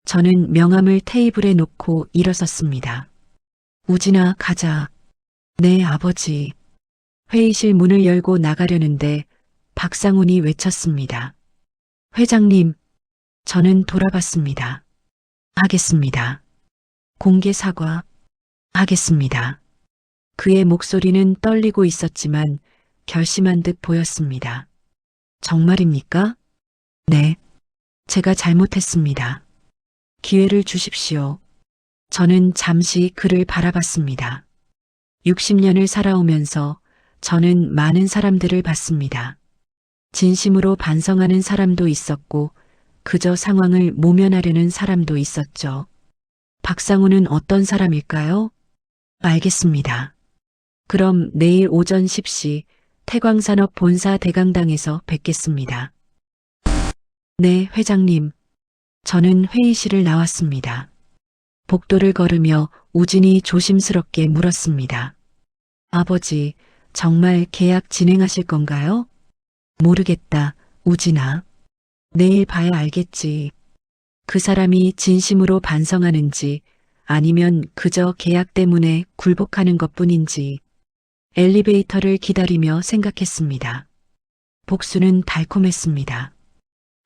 저는 명함을 테이블에 놓고 일어섰습니다. 우진아, 가자. 네, 아버지. 회의실 문을 열고 나가려는데 박상훈이 외쳤습니다. 회장님, 저는 돌아봤습니다. 하겠습니다. 공개 사과. 하겠습니다. 그의 목소리는 떨리고 있었지만 결심한 듯 보였습니다. 정말입니까? 네. 제가 잘못했습니다. 기회를 주십시오. 저는 잠시 그를 바라봤습니다. 60년을 살아오면서 저는 많은 사람들을 봤습니다. 진심으로 반성하는 사람도 있었고 그저 상황을 모면하려는 사람도 있었죠. 박상훈은 어떤 사람일까요? 알겠습니다. 그럼 내일 오전 10시 태광산업 본사 대강당에서 뵙겠습니다. 네, 회장님. 저는 회의실을 나왔습니다. 복도를 걸으며 우진이 조심스럽게 물었습니다. 아버지, 정말 계약 진행하실 건가요? 모르겠다, 우진아. 내일 봐야 알겠지. 그 사람이 진심으로 반성하는지 아니면 그저 계약 때문에 굴복하는 것뿐인지 엘리베이터를 기다리며 생각했습니다. 복수는 달콤했습니다.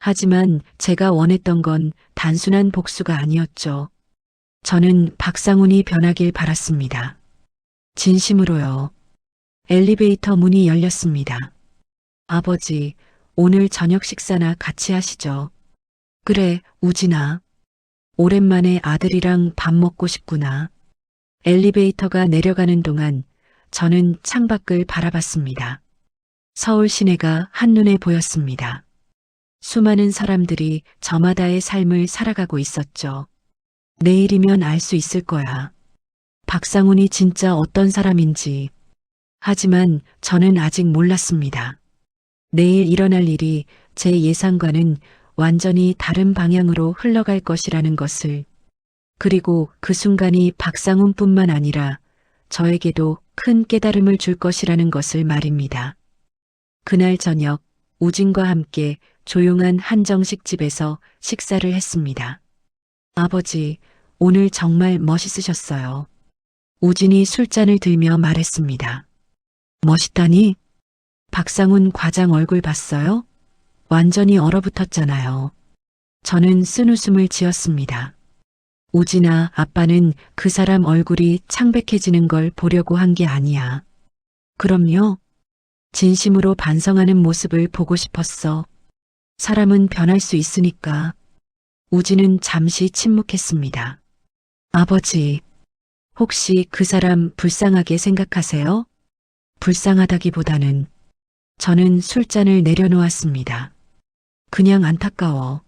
하지만 제가 원했던 건 단순한 복수가 아니었죠. 저는 박상훈이 변하길 바랐습니다. 진심으로요. 엘리베이터 문이 열렸습니다. 아버지, 오늘 저녁 식사나 같이 하시죠. 그래, 우진아. 오랜만에 아들이랑 밥 먹고 싶구나. 엘리베이터가 내려가는 동안 저는 창밖을 바라봤습니다. 서울 시내가 한눈에 보였습니다. 수많은 사람들이 저마다의 삶을 살아가고 있었죠. 내일이면 알 수 있을 거야. 박상훈이 진짜 어떤 사람인지. 하지만 저는 아직 몰랐습니다. 내일 일어날 일이 제 예상과는 완전히 다른 방향으로 흘러갈 것이라는 것을, 그리고 그 순간이 박상훈뿐만 아니라 저에게도 큰 깨달음을 줄 것이라는 것을 말입니다. 그날 저녁 우진과 함께 조용한 한정식 집에서 식사를 했습니다. 아버지, 오늘 정말 멋있으셨어요. 우진이 술잔을 들며 말했습니다. 멋있다니? 박상훈 과장 얼굴 봤어요? 완전히 얼어붙었잖아요. 저는 쓴웃음을 지었습니다. 우진아, 아빠는 그 사람 얼굴이 창백해지는 걸 보려고 한 게 아니야. 그럼요. 진심으로 반성하는 모습을 보고 싶었어. 사람은 변할 수 있으니까. 우진은 잠시 침묵했습니다. 아버지, 혹시 그 사람 불쌍하게 생각하세요? 불쌍하다기보다는 저는 술잔을 내려놓았습니다. 그냥 안타까워.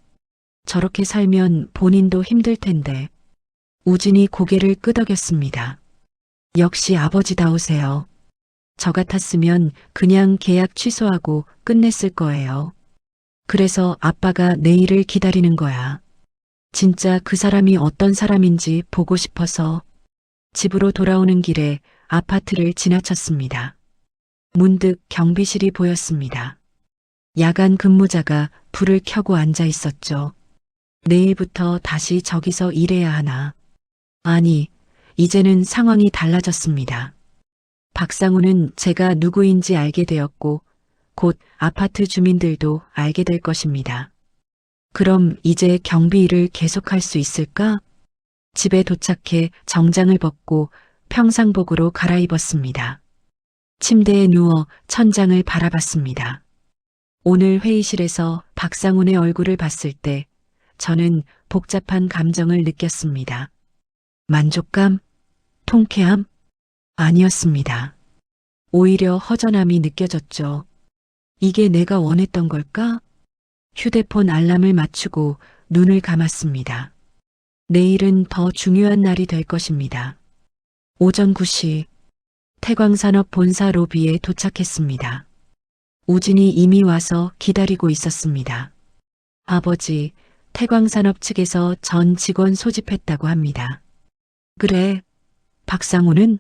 저렇게 살면 본인도 힘들 텐데. 우진이 고개를 끄덕였습니다. 역시 아버지다우세요. 저 같았으면 그냥 계약 취소하고 끝냈을 거예요. 그래서 아빠가 내일을 기다리는 거야. 진짜 그 사람이 어떤 사람인지 보고 싶어서 집으로 돌아오는 길에 아파트를 지나쳤습니다. 문득 경비실이 보였습니다. 야간 근무자가 불을 켜고 앉아 있었죠. 내일부터 다시 저기서 일해야 하나. 아니, 이제는 상황이 달라졌습니다. 박상우는 제가 누구인지 알게 되었고, 곧 아파트 주민들도 알게 될 것입니다. 그럼 이제 경비 일을 계속할 수 있을까? 집에 도착해 정장을 벗고 평상복으로 갈아입었습니다. 침대에 누워 천장을 바라봤습니다. 오늘 회의실에서 박상훈의 얼굴을 봤을 때 저는 복잡한 감정을 느꼈습니다. 만족감? 통쾌함? 아니었습니다. 오히려 허전함이 느껴졌죠. 이게 내가 원했던 걸까? 휴대폰 알람을 맞추고 눈을 감았습니다. 내일은 더 중요한 날이 될 것입니다. 오전 9시 태광산업 본사 로비에 도착했습니다. 우진이 이미 와서 기다리고 있었습니다. 아버지, 태광산업 측에서 전 직원 소집했다고 합니다. 그래, 박상우는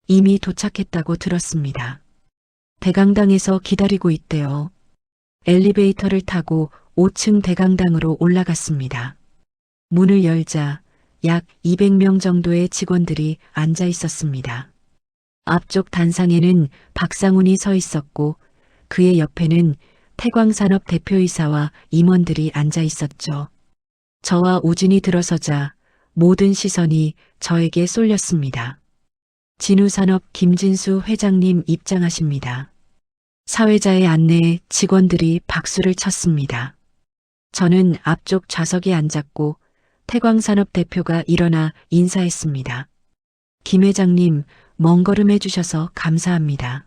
이미 도착했다고 들었습니다. 대강당에서 기다리고 있대요. 엘리베이터를 타고 5층 대강당으로 올라갔습니다. 문을 열자 약 200명 정도의 직원들이 앉아 있었습니다. 앞쪽 단상에는 박상훈이 서 있었고 그의 옆에는 태광산업 대표이사와 임원들이 앉아 있었죠. 저와 우진이 들어서자 모든 시선이 저에게 쏠렸습니다. 진우산업 김진수 회장님 입장하십니다. 사회자의 안내에 직원들이 박수를 쳤습니다. 저는 앞쪽 좌석에 앉았고 태광산업 대표가 일어나 인사했습니다. 김 회장님, 먼 걸음 해주셔서 감사합니다.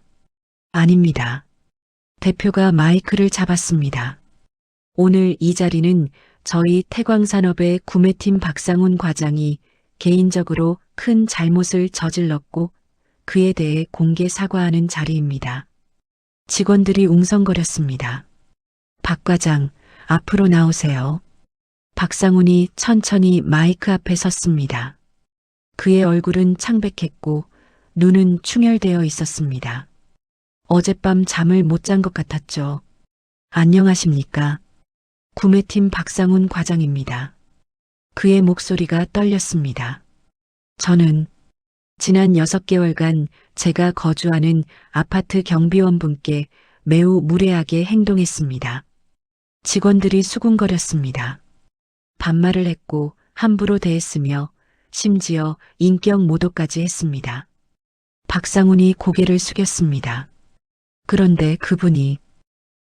아닙니다. 대표가 마이크를 잡았습니다. 오늘 이 자리는 저희 태광산업의 구매팀 박상훈 과장이 개인적으로 큰 잘못을 저질렀고 그에 대해 공개 사과하는 자리입니다. 직원들이 웅성거렸습니다. 박 과장, 앞으로 나오세요. 박상훈이 천천히 마이크 앞에 섰습니다. 그의 얼굴은 창백했고 눈은 충혈되어 있었습니다. 어젯밤 잠을 못 잔 것 같았죠. 안녕하십니까. 구매팀 박상훈 과장입니다. 그의 목소리가 떨렸습니다. 저는 지난 6개월간 제가 거주하는 아파트 경비원분께 매우 무례하게 행동했습니다. 직원들이 수군거렸습니다. 반말을 했고 함부로 대했으며 심지어 인격 모독까지 했습니다. 박상훈이 고개를 숙였습니다. 그런데 그분이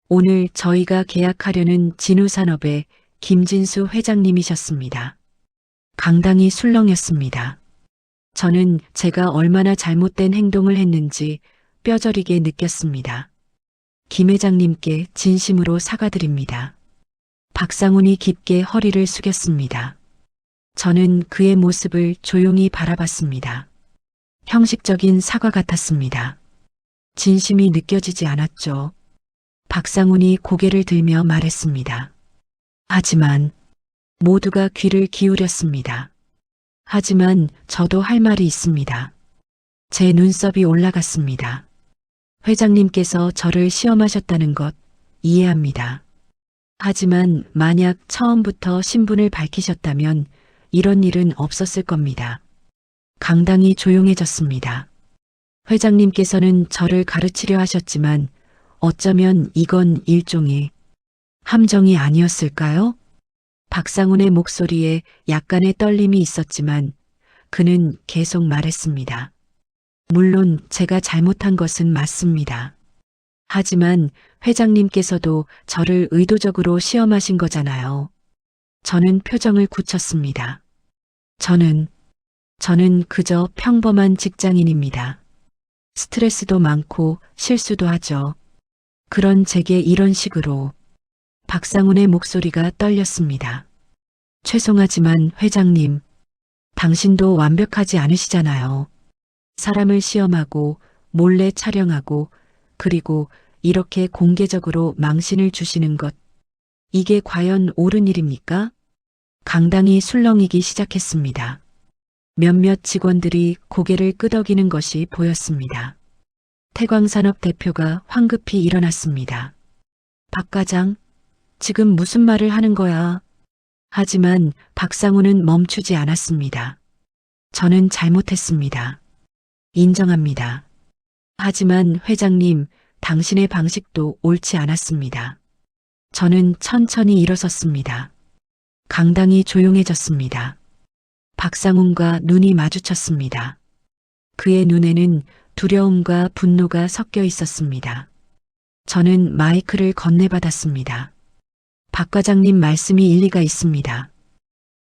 오늘 저희가 계약하려는 진우산업의 김진수 회장님이셨습니다. 강당이 술렁였습니다. 저는 제가 얼마나 잘못된 행동을 했는지 뼈저리게 느꼈습니다. 김 회장님께 진심으로 사과드립니다. 박상훈이 깊게 허리를 숙였습니다. 저는 그의 모습을 조용히 바라봤습니다. 형식적인 사과 같았습니다. 진심이 느껴지지 않았죠. 박상훈이 고개를 들며 말했습니다. 하지만 모두가 귀를 기울였습니다. 하지만 저도 할 말이 있습니다. 제 눈썹이 올라갔습니다. 회장님께서 저를 시험하셨다는 것 이해합니다. 하지만 만약 처음부터 신분을 밝히셨다면 이런 일은 없었을 겁니다. 강당이 조용해졌습니다. 회장님께서는 저를 가르치려 하셨지만 어쩌면 이건 일종의 함정이 아니었을까요? 박상훈의 목소리에 약간의 떨림이 있었지만 그는 계속 말했습니다. 물론 제가 잘못한 것은 맞습니다. 하지만 회장님께서도 저를 의도적으로 시험하신 거잖아요. 저는 표정을 굳혔습니다. 저는 그저 평범한 직장인입니다. 스트레스도 많고 실수도 하죠. 그런 제게 이런 식으로 박상훈의 목소리가 떨렸습니다. 죄송하지만 회장님, 당신도 완벽하지 않으시잖아요. 사람을 시험하고 몰래 촬영하고 그리고 이렇게 공개적으로 망신을 주시는 것, 이게 과연 옳은 일입니까? 강당이 술렁이기 시작했습니다. 몇몇 직원들이 고개를 끄덕이는 것이 보였습니다. 태광산업 대표가 황급히 일어났습니다. 박 과장, 지금 무슨 말을 하는 거야? 하지만 박상우는 멈추지 않았습니다. 저는 잘못했습니다. 인정합니다. 하지만 회장님, 당신의 방식도 옳지 않았습니다. 저는 천천히 일어섰습니다. 강당이 조용해졌습니다. 박상훈과 눈이 마주쳤습니다. 그의 눈에는 두려움과 분노가 섞여 있었습니다. 저는 마이크를 건네받았습니다. 박 과장님 말씀이 일리가 있습니다.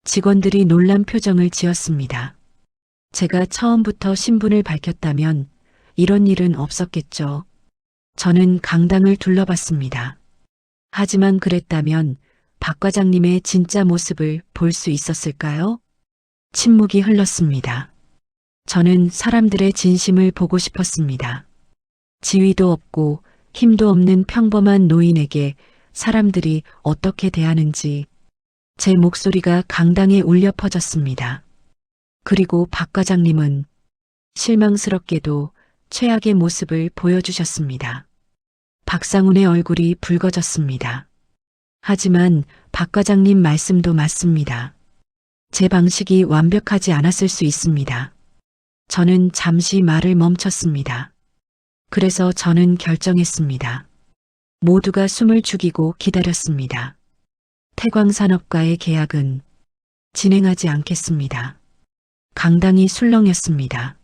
직원들이 놀란 표정을 지었습니다. 제가 처음부터 신분을 밝혔다면 이런 일은 없었겠죠. 저는 강당을 둘러봤습니다. 하지만 그랬다면 박 과장님의 진짜 모습을 볼 수 있었을까요? 침묵이 흘렀습니다. 저는 사람들의 진심을 보고 싶었습니다. 지위도 없고 힘도 없는 평범한 노인에게 사람들이 어떻게 대하는지 제 목소리가 강당에 울려 퍼졌습니다. 그리고 박 과장님은 실망스럽게도 최악의 모습을 보여주셨습니다. 박상훈의 얼굴이 붉어졌습니다. 하지만 박 과장님 말씀도 맞습니다. 제 방식이 완벽하지 않았을 수 있습니다. 저는 잠시 말을 멈췄습니다. 그래서 저는 결정했습니다. 모두가 숨을 죽이고 기다렸습니다. 태광산업과의 계약은 진행하지 않겠습니다. 강당이 술렁였습니다.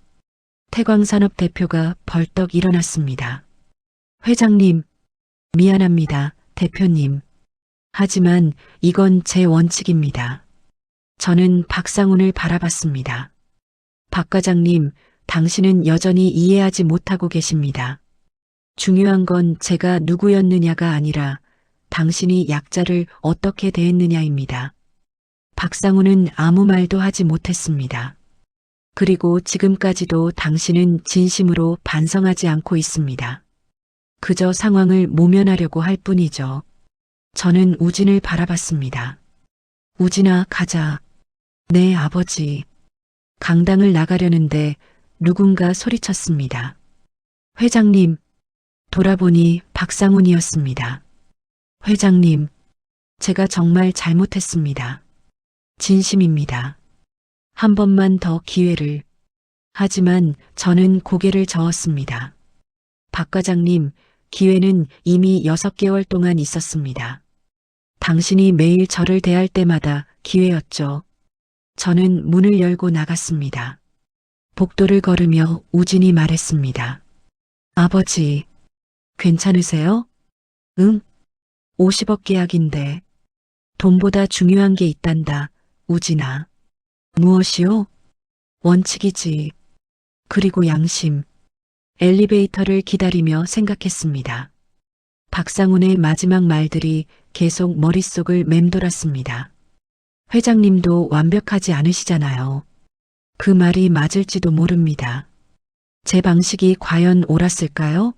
태광산업 대표가 벌떡 일어났습니다. 회장님, 미안합니다, 대표님. 하지만 이건 제 원칙입니다. 저는 박상훈을 바라봤습니다. 박 과장님, 당신은 여전히 이해하지 못하고 계십니다. 중요한 건 제가 누구였느냐가 아니라 당신이 약자를 어떻게 대했느냐입니다. 박상훈은 아무 말도 하지 못했습니다. 그리고 지금까지도 당신은 진심으로 반성하지 않고 있습니다. 그저 상황을 모면하려고 할 뿐이죠. 저는 우진을 바라봤습니다. 우진아, 가자. 네, 아버지. 강당을 나가려는데 누군가 소리쳤습니다. 회장님. 돌아보니 박상훈이었습니다. 회장님, 제가 정말 잘못했습니다. 진심입니다. 한 번만 더 기회를. 하지만 저는 고개를 저었습니다. 박 과장님, 기회는 이미 6개월 동안 있었습니다. 당신이 매일 저를 대할 때마다 기회였죠. 저는 문을 열고 나갔습니다. 복도를 걸으며 우진이 말했습니다. 아버지, 괜찮으세요? 응? 50억 계약인데 돈보다 중요한 게 있단다, 우진아. 무엇이요? 원칙이지. 그리고 양심. 엘리베이터를 기다리며 생각했습니다. 박상훈의 마지막 말들이 계속 머릿속을 맴돌았습니다. 회장님도 완벽하지 않으시잖아요. 그 말이 맞을지도 모릅니다. 제 방식이 과연 옳았을까요?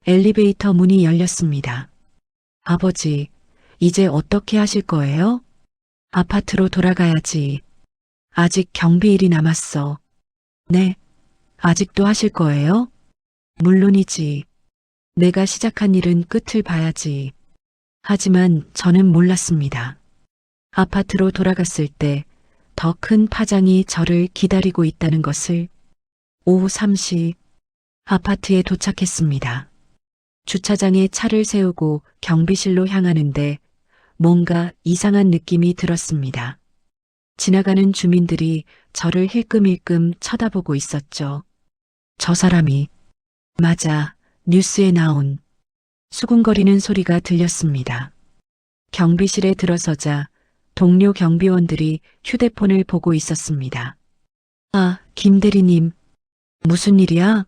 엘리베이터 문이 열렸습니다. 아버지, 이제 어떻게 하실 거예요? 아파트로 돌아가야지. 아직 경비일이 남았어. 네, 아직도 하실 거예요? 물론이지. 내가 시작한 일은 끝을 봐야지. 하지만 저는 몰랐습니다. 아파트로 돌아갔을 때 더 큰 파장이 저를 기다리고 있다는 것을. 오후 3시 아파트에 도착했습니다. 주차장에 차를 세우고 경비실로 향하는데 뭔가 이상한 느낌이 들었습니다. 지나가는 주민들이 저를 힐끔힐끔 쳐다보고 있었죠. 저 사람이, 맞아, 뉴스에 나온. 수군거리는 소리가 들렸습니다. 경비실에 들어서자 동료 경비원들이 휴대폰을 보고 있었습니다. 아, 김 대리님. 무슨 일이야?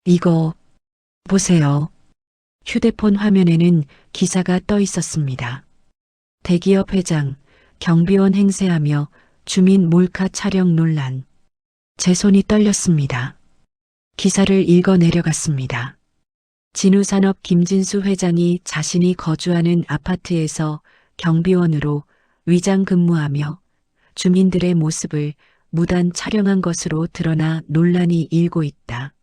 이거 보세요. 휴대폰 화면에는 기사가 떠 있었습니다. 대기업 회장, 경비원 행세하며 주민 몰카 촬영 논란. 제 손이 떨렸습니다. 기사를 읽어 내려갔습니다. 진우산업 김진수 회장이 자신이 거주하는 아파트에서 경비원으로 위장 근무하며 주민들의 모습을 무단 촬영한 것으로 드러나 논란이 일고 있다.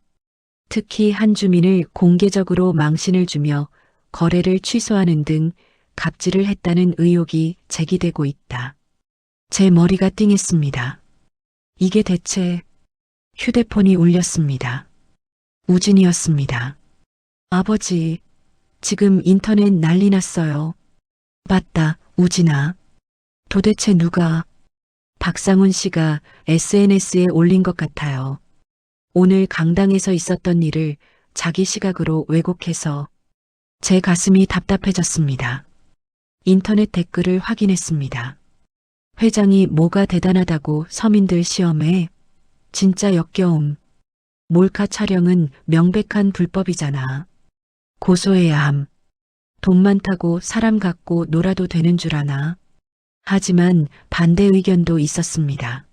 특히 한 주민을 공개적으로 망신을 주며 거래를 취소하는 등 갑질을 했다는 의혹이 제기되고 있다. 제 머리가 띵했습니다. 이게 대체... 휴대폰이 울렸습니다. 우진이었습니다. 아버지, 지금 인터넷 난리 났어요. 맞다, 우진아. 도대체 누가... 박상훈 씨가 SNS에 올린 것 같아요. 오늘 강당에서 있었던 일을 자기 시각으로 왜곡해서 제 가슴이 답답해졌습니다. 인터넷 댓글을 확인했습니다. 회장이 뭐가 대단하다고 서민들 시험에 진짜 역겨움. 몰카 촬영은 명백한 불법이잖아. 고소해야 함. 돈 많다고 사람 갖고 놀아도 되는 줄 아나. 하지만 반대 의견도 있었습니다.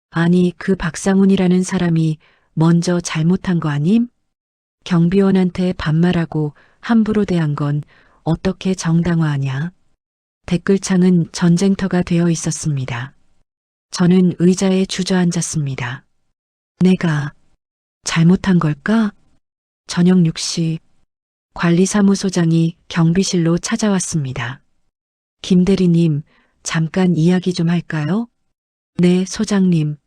아니, 그 박상훈이라는 사람이 먼저 잘못한 거 아님? 경비원한테 반말하고 함부로 대한 건 어떻게 정당화하냐? 댓글창은 전쟁터가 되어 있었습니다. 저는 의자에 주저앉았습니다. 내가 잘못한 걸까? 저녁 6시 관리사무소장이 경비실로 찾아왔습니다. 김 대리님, 잠깐 이야기 좀 할까요? 네, 소장님.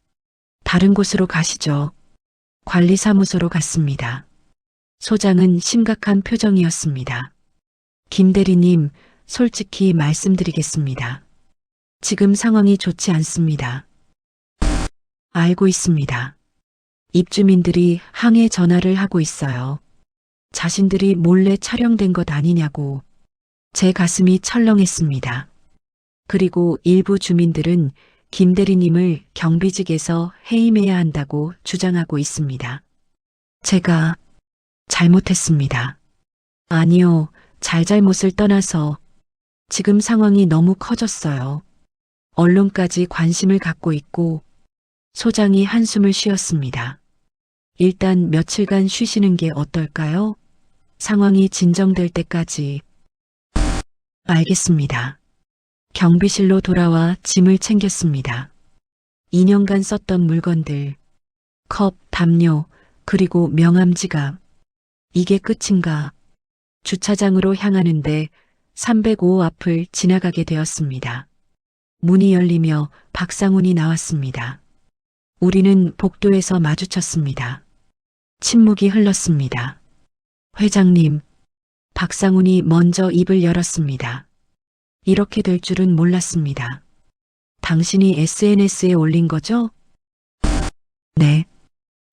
다른 곳으로 가시죠. 관리사무소로 갔습니다. 소장은 심각한 표정이었습니다. 김 대리님, 솔직히 말씀드리겠습니다. 지금 상황이 좋지 않습니다. 알고 있습니다. 입주민들이 항해 전화를 하고 있어요. 자신들이 몰래 촬영된 것 아니냐고. 제 가슴이 철렁했습니다. 그리고 일부 주민들은 김 대리님을 경비직에서 해임해야 한다고 주장하고 있습니다. 제가 잘못했습니다. 아니요, 잘잘못을 떠나서 지금 상황이 너무 커졌어요. 언론까지 관심을 갖고 있고. 소장이 한숨을 쉬었습니다. 일단 며칠간 쉬시는 게 어떨까요? 상황이 진정될 때까지. 알겠습니다. 경비실로 돌아와 짐을 챙겼습니다. 2년간 썼던 물건들, 컵, 담요, 그리고 명함 지갑. 이게 끝인가? 주차장으로 향하는데 305호 앞을 지나가게 되었습니다. 문이 열리며 박상훈이 나왔습니다. 우리는 복도에서 마주쳤습니다. 침묵이 흘렀습니다. 회장님, 박상훈이 먼저 입을 열었습니다. 이렇게 될 줄은 몰랐습니다. 당신이 SNS에 올린 거죠? 네.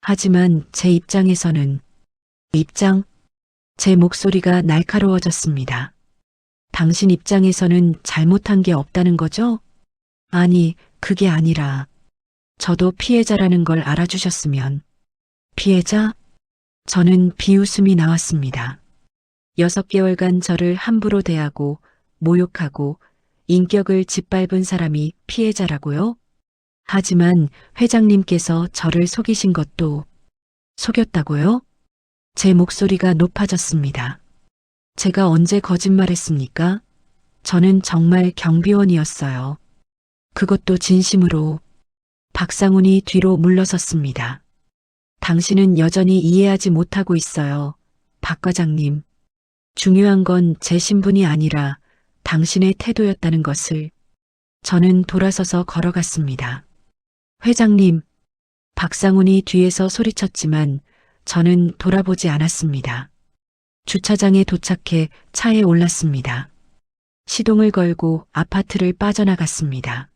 하지만 제 입장에서는 제 목소리가 날카로워졌습니다. 당신 입장에서는 잘못한 게 없다는 거죠? 아니, 그게 아니라 저도 피해자라는 걸 알아주셨으면. 피해자? 저는 비웃음이 나왔습니다. 6개월간 저를 함부로 대하고 모욕하고 인격을 짓밟은 사람이 피해자라고요? 하지만 회장님께서 저를 속이신 것도 속였다고요? 제 목소리가 높아졌습니다. 제가 언제 거짓말했습니까? 저는 정말 경비원이었어요. 그것도 진심으로. 박상훈이 뒤로 물러섰습니다. 당신은 여전히 이해하지 못하고 있어요. 박 과장님. 중요한 건 제 신분이 아니라 당신의 태도였다는 것을. 저는 돌아서서 걸어갔습니다. 회장님. 박상훈이 뒤에서 소리쳤지만 저는 돌아보지 않았습니다. 주차장에 도착해 차에 올랐습니다. 시동을 걸고 아파트를 빠져나갔습니다.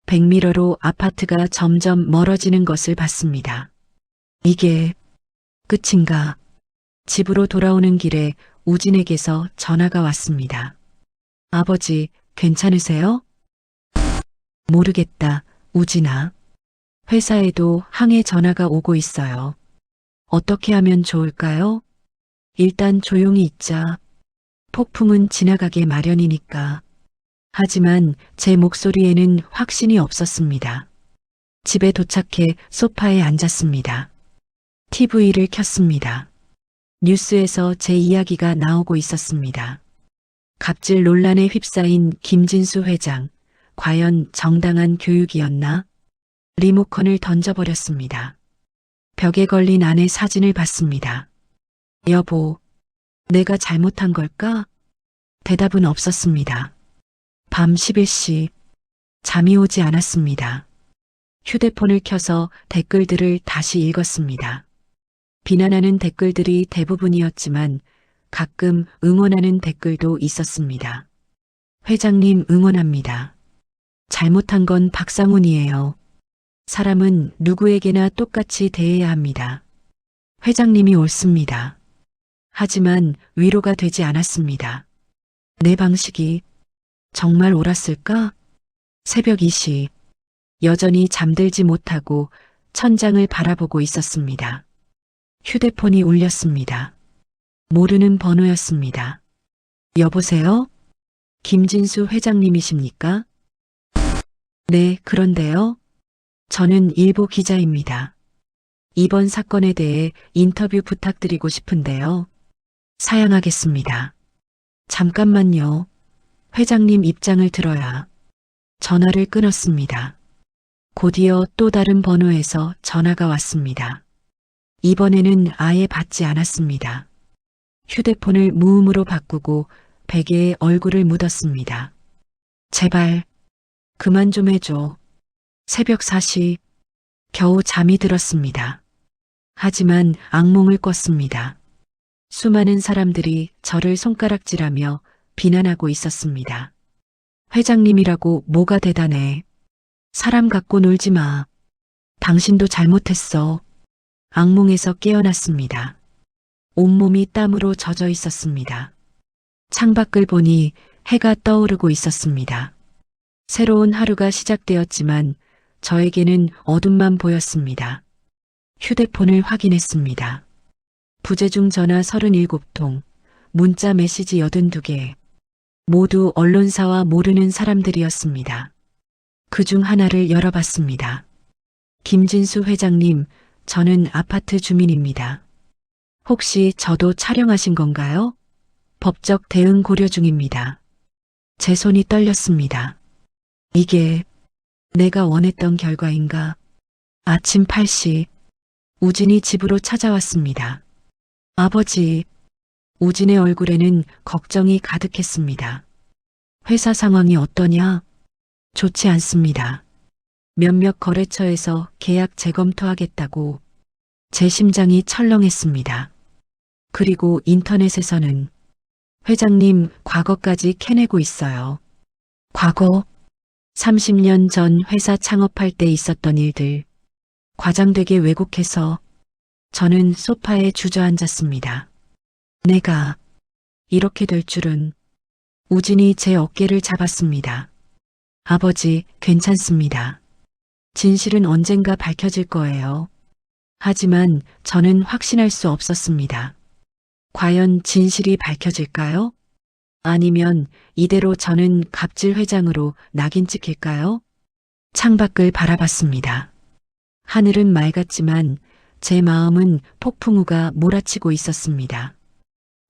백미러로 아파트가 점점 멀어지는 것을 봤습니다. 이게 끝인가? 집으로 돌아오는 길에 우진에게서 전화가 왔습니다. 아버지, 괜찮으세요? 모르겠다, 우진아. 회사에도 항해 전화가 오고 있어요. 어떻게 하면 좋을까요? 일단 조용히 있자. 폭풍은 지나가게 마련이니까. 하지만 제 목소리에는 확신이 없었습니다. 집에 도착해 소파에 앉았습니다. TV를 켰습니다. 뉴스에서 제 이야기가 나오고 있었습니다. 갑질 논란에 휩싸인 김진수 회장, 과연 정당한 교육이었나? 리모컨을 던져버렸습니다. 벽에 걸린 아내 사진을 봤습니다. 여보, 내가 잘못한 걸까? 대답은 없었습니다. 밤 11시, 잠이 오지 않았습니다. 휴대폰을 켜서 댓글들을 다시 읽었습니다. 비난하는 댓글들이 대부분이었지만 가끔 응원하는 댓글도 있었습니다. 회장님 응원합니다. 잘못한 건 박상훈이에요. 사람은 누구에게나 똑같이 대해야 합니다. 회장님이 옳습니다. 하지만 위로가 되지 않았습니다. 내 방식이 정말 옳았을까? 새벽 2시, 여전히 잠들지 못하고 천장을 바라보고 있었습니다. 휴대폰이 울렸습니다. 모르는 번호였습니다. 여보세요? 김진수 회장님이십니까? 네, 그런데요. 저는 일보 기자입니다. 이번 사건에 대해 인터뷰 부탁드리고 싶은데요. 사양하겠습니다. 잠깐만요. 회장님 입장을 들어야. 전화를 끊었습니다. 곧이어 또 다른 번호에서 전화가 왔습니다. 이번에는 아예 받지 않았습니다. 휴대폰을 무음으로 바꾸고 베개에 얼굴을 묻었습니다. 제발 그만 좀 해줘. 새벽 4시 겨우 잠이 들었습니다. 하지만 악몽을 꿨습니다. 수많은 사람들이 저를 손가락질하며 비난하고 있었습니다. 회장님이라고 뭐가 대단해. 사람 갖고 놀지 마. 당신도 잘못했어. 악몽에서 깨어났습니다. 온몸이 땀으로 젖어 있었습니다. 창밖을 보니 해가 떠오르고 있었습니다. 새로운 하루가 시작되었지만 저에게는 어둠만 보였습니다. 휴대폰을 확인했습니다. 부재중 전화 37통, 문자 메시지 82개. 모두 언론사와 모르는 사람들이었습니다. 그중 하나를 열어봤습니다. 김진수 회장님, 저는 아파트 주민입니다. 혹시 저도 촬영하신 건가요? 법적 대응 고려 중입니다. 제 손이 떨렸습니다. 이게 내가 원했던 결과인가? 아침 8시, 우진이 집으로 찾아왔습니다. 아버지, 우진의 얼굴에는 걱정이 가득했습니다. 회사 상황이 어떠냐? 좋지 않습니다. 몇몇 거래처에서 계약 재검토하겠다고. 제 심장이 철렁했습니다. 그리고 인터넷에서는 회장님 과거까지 캐내고 있어요. 과거? 30년 전 회사 창업할 때 있었던 일들. 과장되게 왜곡해서 저는 소파에 주저앉았습니다. 내가 이렇게 될 줄은. 우진이 제 어깨를 잡았습니다. 아버지, 괜찮습니다. 진실은 언젠가 밝혀질 거예요. 하지만 저는 확신할 수 없었습니다. 과연 진실이 밝혀질까요? 아니면 이대로 저는 갑질 회장으로 낙인 찍힐까요? 창밖을 바라봤습니다. 하늘은 맑았지만 제 마음은 폭풍우가 몰아치고 있었습니다.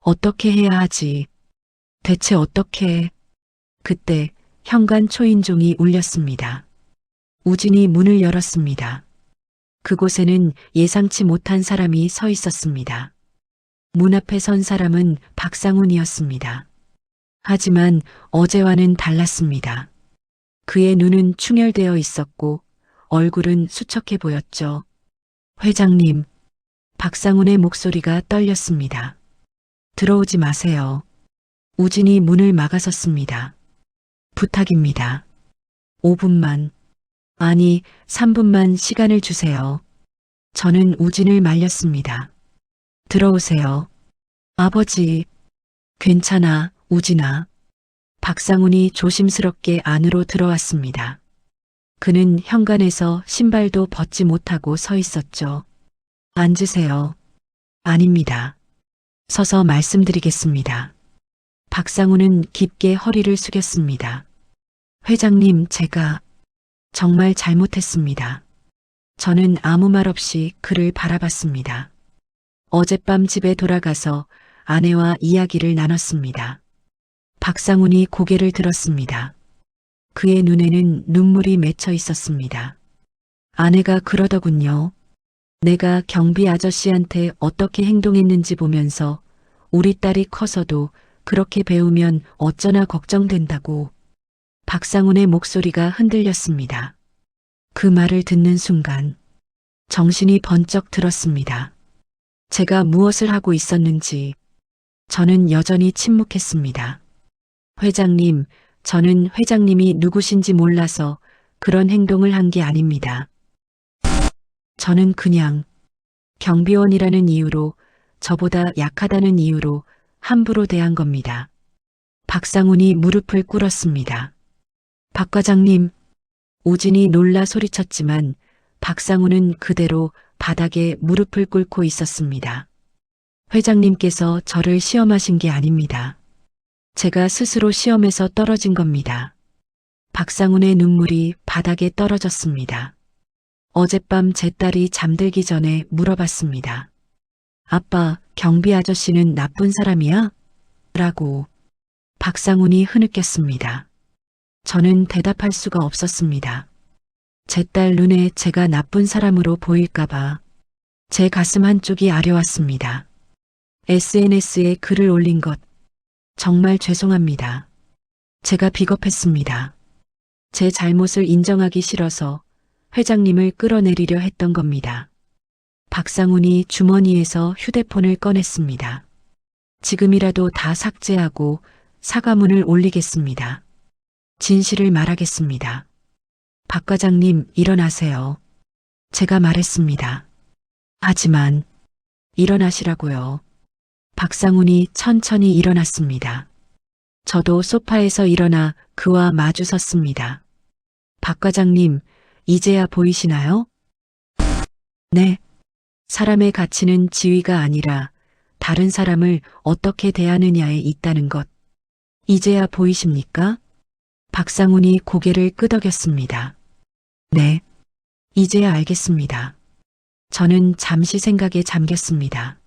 어떻게 해야 하지? 대체 어떻게? 그때 현관 초인종이 울렸습니다. 우진이 문을 열었습니다. 그곳에는 예상치 못한 사람이 서 있었습니다. 문 앞에 선 사람은 박상훈이었습니다. 하지만 어제와는 달랐습니다. 그의 눈은 충혈되어 있었고 얼굴은 수척해 보였죠. 회장님, 박상훈의 목소리가 떨렸습니다. 들어오지 마세요. 우진이 문을 막아섰습니다. 부탁입니다. 5분만, 아니 3분만 시간을 주세요. 저는 우진을 말렸습니다. 들어오세요. 아버지, 괜찮아, 우진아. 박상훈이 조심스럽게 안으로 들어왔습니다. 그는 현관에서 신발도 벗지 못하고 서 있었죠. 앉으세요. 아닙니다. 서서 말씀드리겠습니다. 박상훈은 깊게 허리를 숙였습니다. 회장님, 제가 정말 잘못했습니다. 저는 아무 말 없이 그를 바라봤습니다. 어젯밤 집에 돌아가서 아내와 이야기를 나눴습니다. 박상훈이 고개를 들었습니다. 그의 눈에는 눈물이 맺혀 있었습니다. 아내가 그러더군요. 내가 경비 아저씨한테 어떻게 행동했는지 보면서 우리 딸이 커서도 그렇게 배우면 어쩌나 걱정된다고. 박상훈의 목소리가 흔들렸습니다. 그 말을 듣는 순간 정신이 번쩍 들었습니다. 제가 무엇을 하고 있었는지 저는 여전히 침묵했습니다. 회장님, 저는 회장님이 누구신지 몰라서 그런 행동을 한 게 아닙니다. 저는 그냥 경비원이라는 이유로, 저보다 약하다는 이유로 함부로 대한 겁니다. 박상훈이 무릎을 꿇었습니다. 박 과장님, 우진이 놀라 소리쳤지만 박상훈은 그대로 바닥에 무릎을 꿇고 있었습니다. 회장님께서 저를 시험하신 게 아닙니다. 제가 스스로 시험에서 떨어진 겁니다. 박상훈의 눈물이 바닥에 떨어졌습니다. 어젯밤 제 딸이 잠들기 전에 물어봤습니다. 아빠, 경비 아저씨는 나쁜 사람이야? 라고. 박상훈이 흐느꼈습니다. 저는 대답할 수가 없었습니다. 제 딸 눈에 제가 나쁜 사람으로 보일까봐 제 가슴 한쪽이 아려왔습니다. SNS에 글을 올린 것 정말 죄송합니다. 제가 비겁했습니다. 제 잘못을 인정하기 싫어서 회장님을 끌어내리려 했던 겁니다. 박상훈이 주머니에서 휴대폰을 꺼냈습니다. 지금이라도 다 삭제하고 사과문을 올리겠습니다. 진실을 말하겠습니다. 박 과장님, 일어나세요. 제가 말했습니다. 하지만 일어나시라고요. 박상훈이 천천히 일어났습니다. 저도 소파에서 일어나 그와 마주 섰습니다. 박 과장님, 이제야 보이시나요? 네. 사람의 가치는 지위가 아니라 다른 사람을 어떻게 대하느냐에 있다는 것. 이제야 보이십니까? 박상훈이 고개를 끄덕였습니다. 네. 이제야 알겠습니다. 저는 잠시 생각에 잠겼습니다.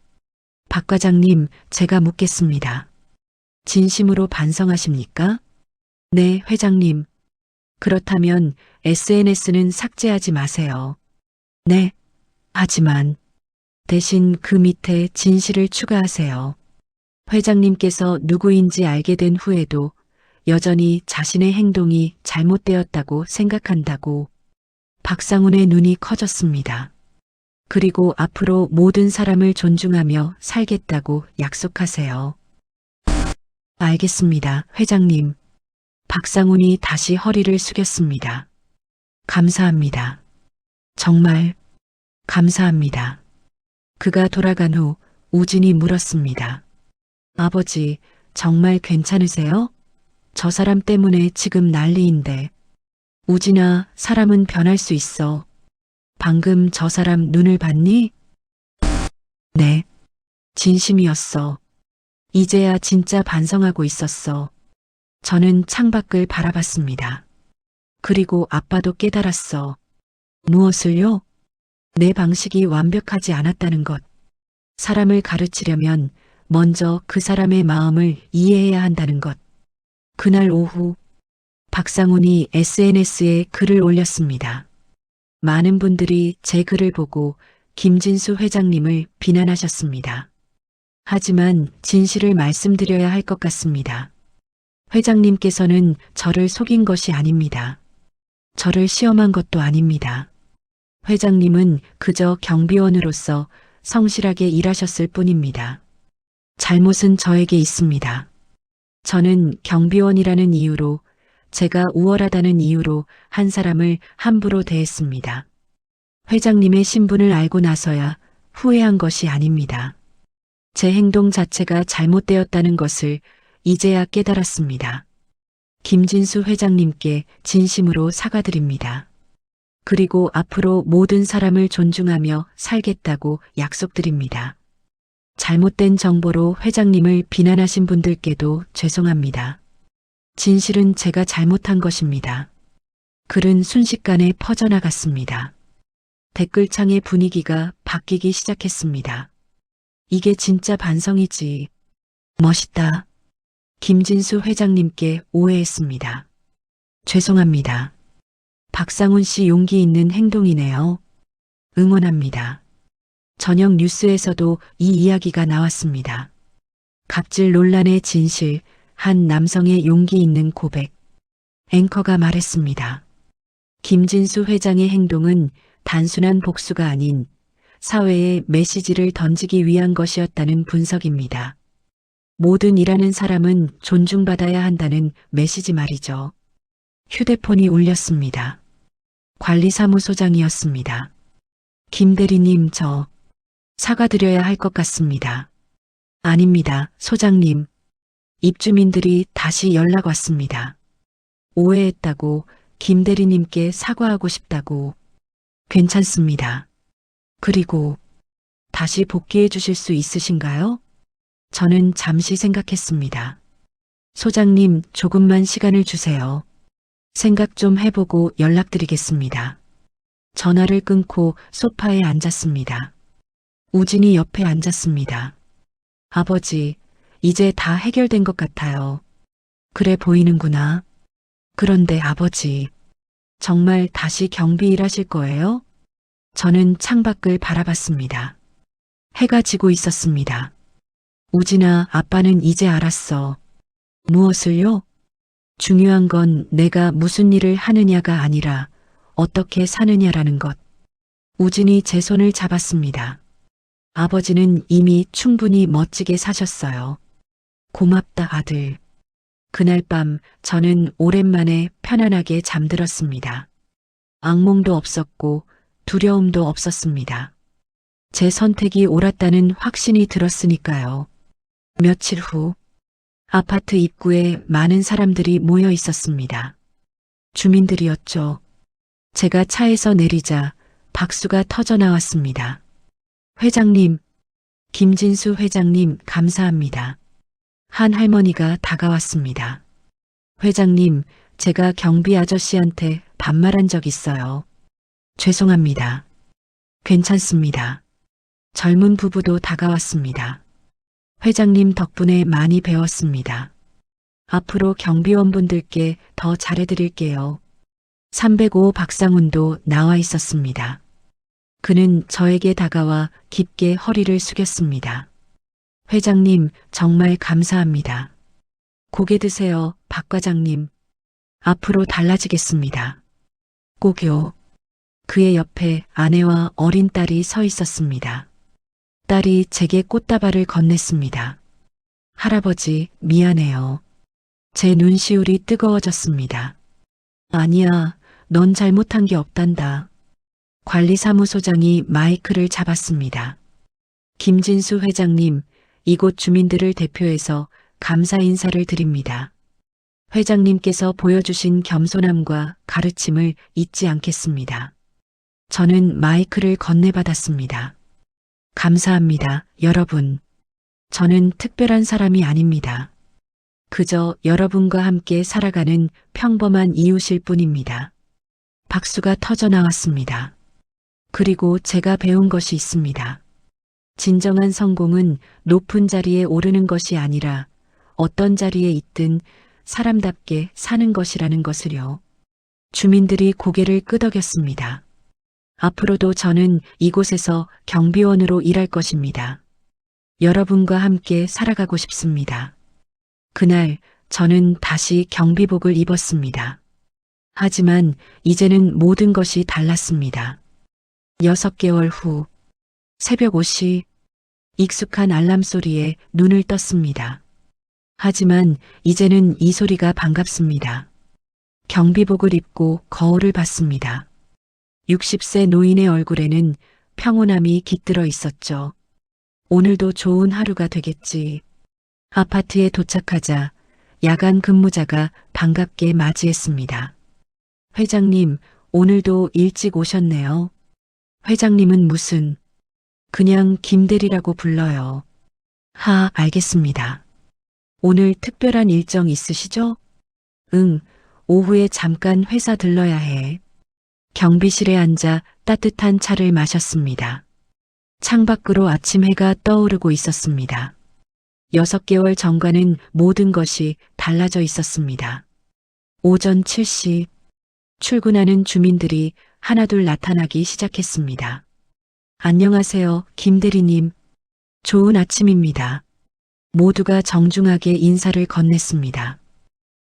박 과장님, 제가 묻겠습니다. 진심으로 반성하십니까? 네, 회장님. 그렇다면 SNS는 삭제하지 마세요. 네. 하지만 대신 그 밑에 진실을 추가하세요. 회장님께서 누구인지 알게 된 후에도 여전히 자신의 행동이 잘못되었다고 생각한다고. 박상훈의 눈이 커졌습니다. 그리고 앞으로 모든 사람을 존중하며 살겠다고 약속하세요. 알겠습니다, 회장님. 박상훈이 다시 허리를 숙였습니다. 감사합니다. 정말 감사합니다. 그가 돌아간 후 우진이 물었습니다. 아버지, 정말 괜찮으세요? 저 사람 때문에 지금 난리인데. 우진아, 사람은 변할 수 있어. 방금 저 사람 눈을 봤니? 네. 진심이었어. 이제야 진짜 반성하고 있었어. 저는 창밖을 바라봤습니다. 그리고 아빠도 깨달았어. 무엇을요? 내 방식이 완벽하지 않았다는 것. 사람을 가르치려면 먼저 그 사람의 마음을 이해해야 한다는 것. 그날 오후 박상훈이 SNS에 글을 올렸습니다. 많은 분들이 제 글을 보고 김진수 회장님을 비난하셨습니다. 하지만 진실을 말씀드려야 할 것 같습니다. 회장님께서는 저를 속인 것이 아닙니다. 저를 시험한 것도 아닙니다. 회장님은 그저 경비원으로서 성실하게 일하셨을 뿐입니다. 잘못은 저에게 있습니다. 저는 경비원이라는 이유로, 제가 우월하다는 이유로 한 사람을 함부로 대했습니다. 회장님의 신분을 알고 나서야 후회한 것이 아닙니다. 제 행동 자체가 잘못되었다는 것을 이제야 깨달았습니다. 김진수 회장님께 진심으로 사과드립니다. 그리고 앞으로 모든 사람을 존중하며 살겠다고 약속드립니다. 잘못된 정보로 회장님을 비난하신 분들께도 죄송합니다. 진실은 제가 잘못한 것입니다. 글은 순식간에 퍼져나갔습니다. 댓글창의 분위기가 바뀌기 시작했습니다. 이게 진짜 반성이지. 멋있다. 김진수 회장님께 오해했습니다. 죄송합니다. 박상훈 씨 용기 있는 행동이네요. 응원합니다. 저녁 뉴스에서도 이 이야기가 나왔습니다. 갑질 논란의 진실, 한 남성의 용기 있는 고백. 앵커가 말했습니다. 김진수 회장의 행동은 단순한 복수가 아닌 사회에 메시지를 던지기 위한 것이었다는 분석입니다. 모든 일하는 사람은 존중받아야 한다는 메시지 말이죠. 휴대폰이 울렸습니다. 관리사무소장이었습니다. 김 대리님, 저 사과드려야 할 것 같습니다. 아닙니다, 소장님. 입주민들이 다시 연락 왔습니다. 오해했다고, 김 대리님께 사과하고 싶다고. 괜찮습니다. 그리고 다시 복귀해 주실 수 있으신가요? 저는 잠시 생각했습니다. 소장님, 조금만 시간을 주세요. 생각 좀 해보고 연락드리겠습니다. 전화를 끊고 소파에 앉았습니다. 우진이 옆에 앉았습니다. 아버지, 이제 다 해결된 것 같아요. 그래 보이는구나. 그런데 아버지, 정말 다시 경비 일하실 거예요? 저는 창밖을 바라봤습니다. 해가 지고 있었습니다. 우진아, 아빠는 이제 알았어. 무엇을요? 중요한 건 내가 무슨 일을 하느냐가 아니라 어떻게 사느냐라는 것. 우진이 제 손을 잡았습니다. 아버지는 이미 충분히 멋지게 사셨어요. 고맙다, 아들. 그날 밤 저는 오랜만에 편안하게 잠들었습니다. 악몽도 없었고 두려움도 없었습니다. 제 선택이 옳았다는 확신이 들었으니까요. 며칠 후 아파트 입구에 많은 사람들이 모여 있었습니다. 주민들이었죠. 제가 차에서 내리자 박수가 터져 나왔습니다. 회장님, 김진수 회장님, 감사합니다. 한 할머니가 다가왔습니다. 회장님, 제가 경비 아저씨한테 반말한 적 있어요. 죄송합니다. 괜찮습니다. 젊은 부부도 다가왔습니다. 회장님 덕분에 많이 배웠습니다. 앞으로 경비원분들께 더 잘해드릴게요. 305 박상훈도 나와 있었습니다. 그는 저에게 다가와 깊게 허리를 숙였습니다. 회장님, 정말 감사합니다. 고개 드세요, 박 과장님. 앞으로 달라지겠습니다. 꼭요. 그의 옆에 아내와 어린 딸이 서 있었습니다. 딸이 제게 꽃다발을 건넸습니다. 할아버지, 미안해요. 제 눈시울이 뜨거워졌습니다. 아니야, 넌 잘못한 게 없단다. 관리사무소장이 마이크를 잡았습니다. 김진수 회장님, 이곳 주민들을 대표해서 감사 인사를 드립니다. 회장님께서 보여주신 겸손함과 가르침을 잊지 않겠습니다. 저는 마이크를 건네받았습니다. 감사합니다, 여러분. 저는 특별한 사람이 아닙니다. 그저 여러분과 함께 살아가는 평범한 이웃일 뿐입니다. 박수가 터져 나왔습니다. 그리고 제가 배운 것이 있습니다. 진정한 성공은 높은 자리에 오르는 것이 아니라 어떤 자리에 있든 사람답게 사는 것이라는 것을요. 주민들이 고개를 끄덕였습니다. 앞으로도 저는 이곳에서 경비원으로 일할 것입니다. 여러분과 함께 살아가고 싶습니다. 그날 저는 다시 경비복을 입었습니다. 하지만 이제는 모든 것이 달랐습니다. 6개월 후 새벽 5시 익숙한 알람 소리에 눈을 떴습니다. 하지만 이제는 이 소리가 반갑습니다. 경비복을 입고 거울을 봤습니다. 60세 노인의 얼굴에는 평온함이 깃들어 있었죠. 오늘도 좋은 하루가 되겠지. 아파트에 도착하자 야간 근무자가 반갑게 맞이했습니다. 회장님, 오늘도 일찍 오셨네요. 회장님은 무슨, 그냥 김대리라고 불러요. 알겠습니다. 오늘 특별한 일정 있으시죠? 응, 오후에 잠깐 회사 들러야 해. 경비실에 앉아 따뜻한 차를 마셨습니다. 창밖으로 아침 해가 떠오르고 있었습니다. 6개월 전과는 모든 것이 달라져 있었습니다. 오전 7시 출근하는 주민들이 하나둘 나타나기 시작했습니다. 안녕하세요, 김 대리님. 좋은 아침입니다. 모두가 정중하게 인사를 건넸습니다.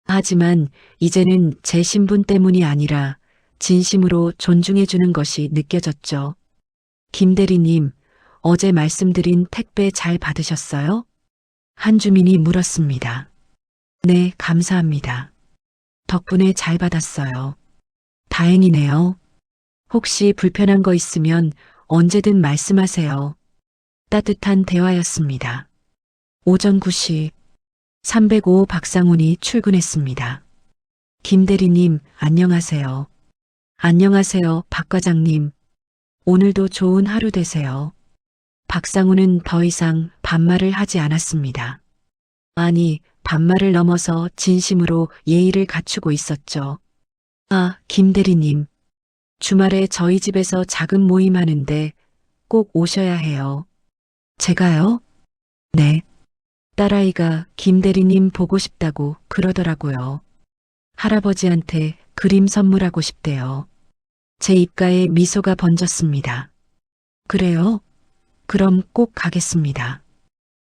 하지만 이제는 제 신분 때문이 아니라 진심으로 존중해주는 것이 느껴졌죠. 김 대리님, 어제 말씀드린 택배 잘 받으셨어요? 한 주민이 물었습니다. 네, 감사합니다. 덕분에 잘 받았어요. 다행이네요. 혹시 불편한 거 있으면 언제든 말씀하세요. 따뜻한 대화였습니다. 오전 9시 305 박상훈이 출근했습니다. 김 대리님, 안녕하세요. 안녕하세요, 박 과장님. 오늘도 좋은 하루 되세요. 박상훈은 더 이상 반말을 하지 않았습니다. 아니, 반말을 넘어서 진심으로 예의를 갖추고 있었죠. 아, 김 대리님. 주말에 저희 집에서 작은 모임 하는데 꼭 오셔야 해요. 제가요? 네. 딸아이가 김 대리님 보고 싶다고 그러더라고요. 할아버지한테 그림 선물하고 싶대요. 제 입가에 미소가 번졌습니다. 그래요? 그럼 꼭 가겠습니다.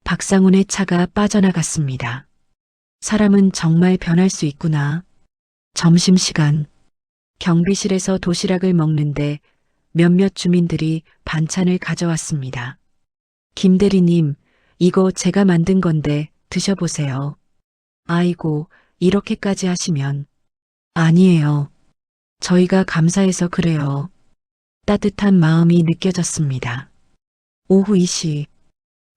박상훈의 차가 빠져나갔습니다. 사람은 정말 변할 수 있구나. 점심시간. 경비실에서 도시락을 먹는데 몇몇 주민들이 반찬을 가져왔습니다. 김 대리님, 이거 제가 만든 건데 드셔보세요. 아이고, 이렇게까지 하시면. 아니에요. 저희가 감사해서 그래요. 따뜻한 마음이 느껴졌습니다. 오후 2시.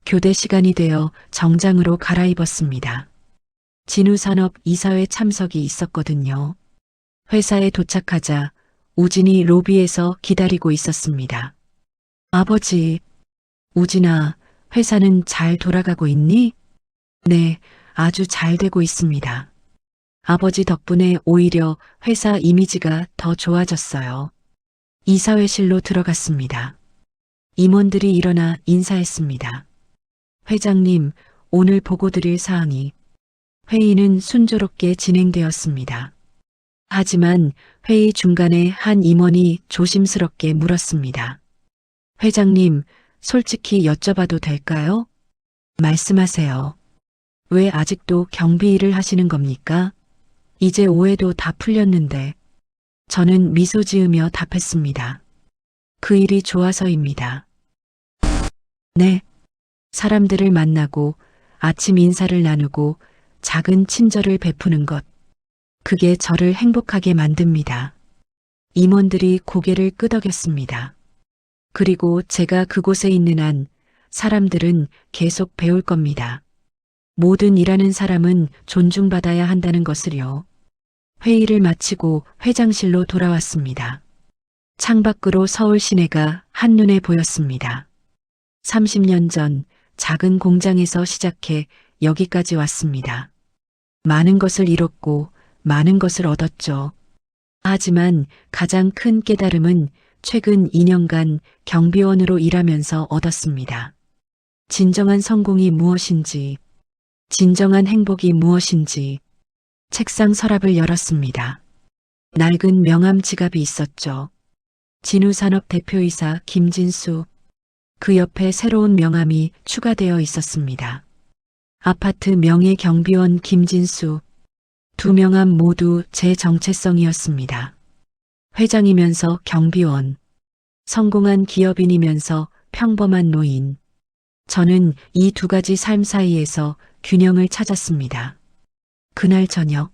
교대 시간이 되어 정장으로 갈아입었습니다. 진우산업 이사회 참석이 있었거든요. 회사에 도착하자 우진이 로비에서 기다리고 있었습니다. 아버지, 우진아, 회사는 잘 돌아가고 있니? 네, 아주 잘 되고 있습니다. 아버지 덕분에 오히려 회사 이미지가 더 좋아졌어요. 이사회실로 들어갔습니다. 임원들이 일어나 인사했습니다. 회장님, 오늘 보고 드릴 사항이. 회의는 순조롭게 진행되었습니다. 하지만 회의 중간에 한 임원이 조심스럽게 물었습니다. 회장님, 솔직히 여쭤봐도 될까요? 말씀하세요. 왜 아직도 경비 일을 하시는 겁니까? 이제 오해도 다 풀렸는데. 저는 미소 지으며 답했습니다. 그 일이 좋아서입니다. 네. 사람들을 만나고 아침 인사를 나누고 작은 친절을 베푸는 것. 그게 저를 행복하게 만듭니다. 임원들이 고개를 끄덕였습니다. 그리고 제가 그곳에 있는 한 사람들은 계속 배울 겁니다. 모든 일하는 사람은 존중받아야 한다는 것을요. 회의를 마치고 회장실로 돌아왔습니다. 창밖으로 서울 시내가 한눈에 보였습니다. 30년 전 작은 공장에서 시작해 여기까지 왔습니다. 많은 것을 잃었고 많은 것을 얻었죠. 하지만 가장 큰 깨달음은 최근 2년간 경비원으로 일하면서 얻었습니다. 진정한 성공이 무엇인지, 진정한 행복이 무엇인지. 책상 서랍을 열었습니다. 낡은 명함 지갑이 있었죠. 진우산업 대표이사 김진수. 그 옆에 새로운 명함이 추가되어 있었습니다. 아파트 명예경비원 김진수. 두 명함 모두 제 정체성이었습니다. 회장이면서 경비원. 성공한 기업인이면서 평범한 노인. 저는 이 두 가지 삶 사이에서 균형을 찾았습니다. 그날 저녁,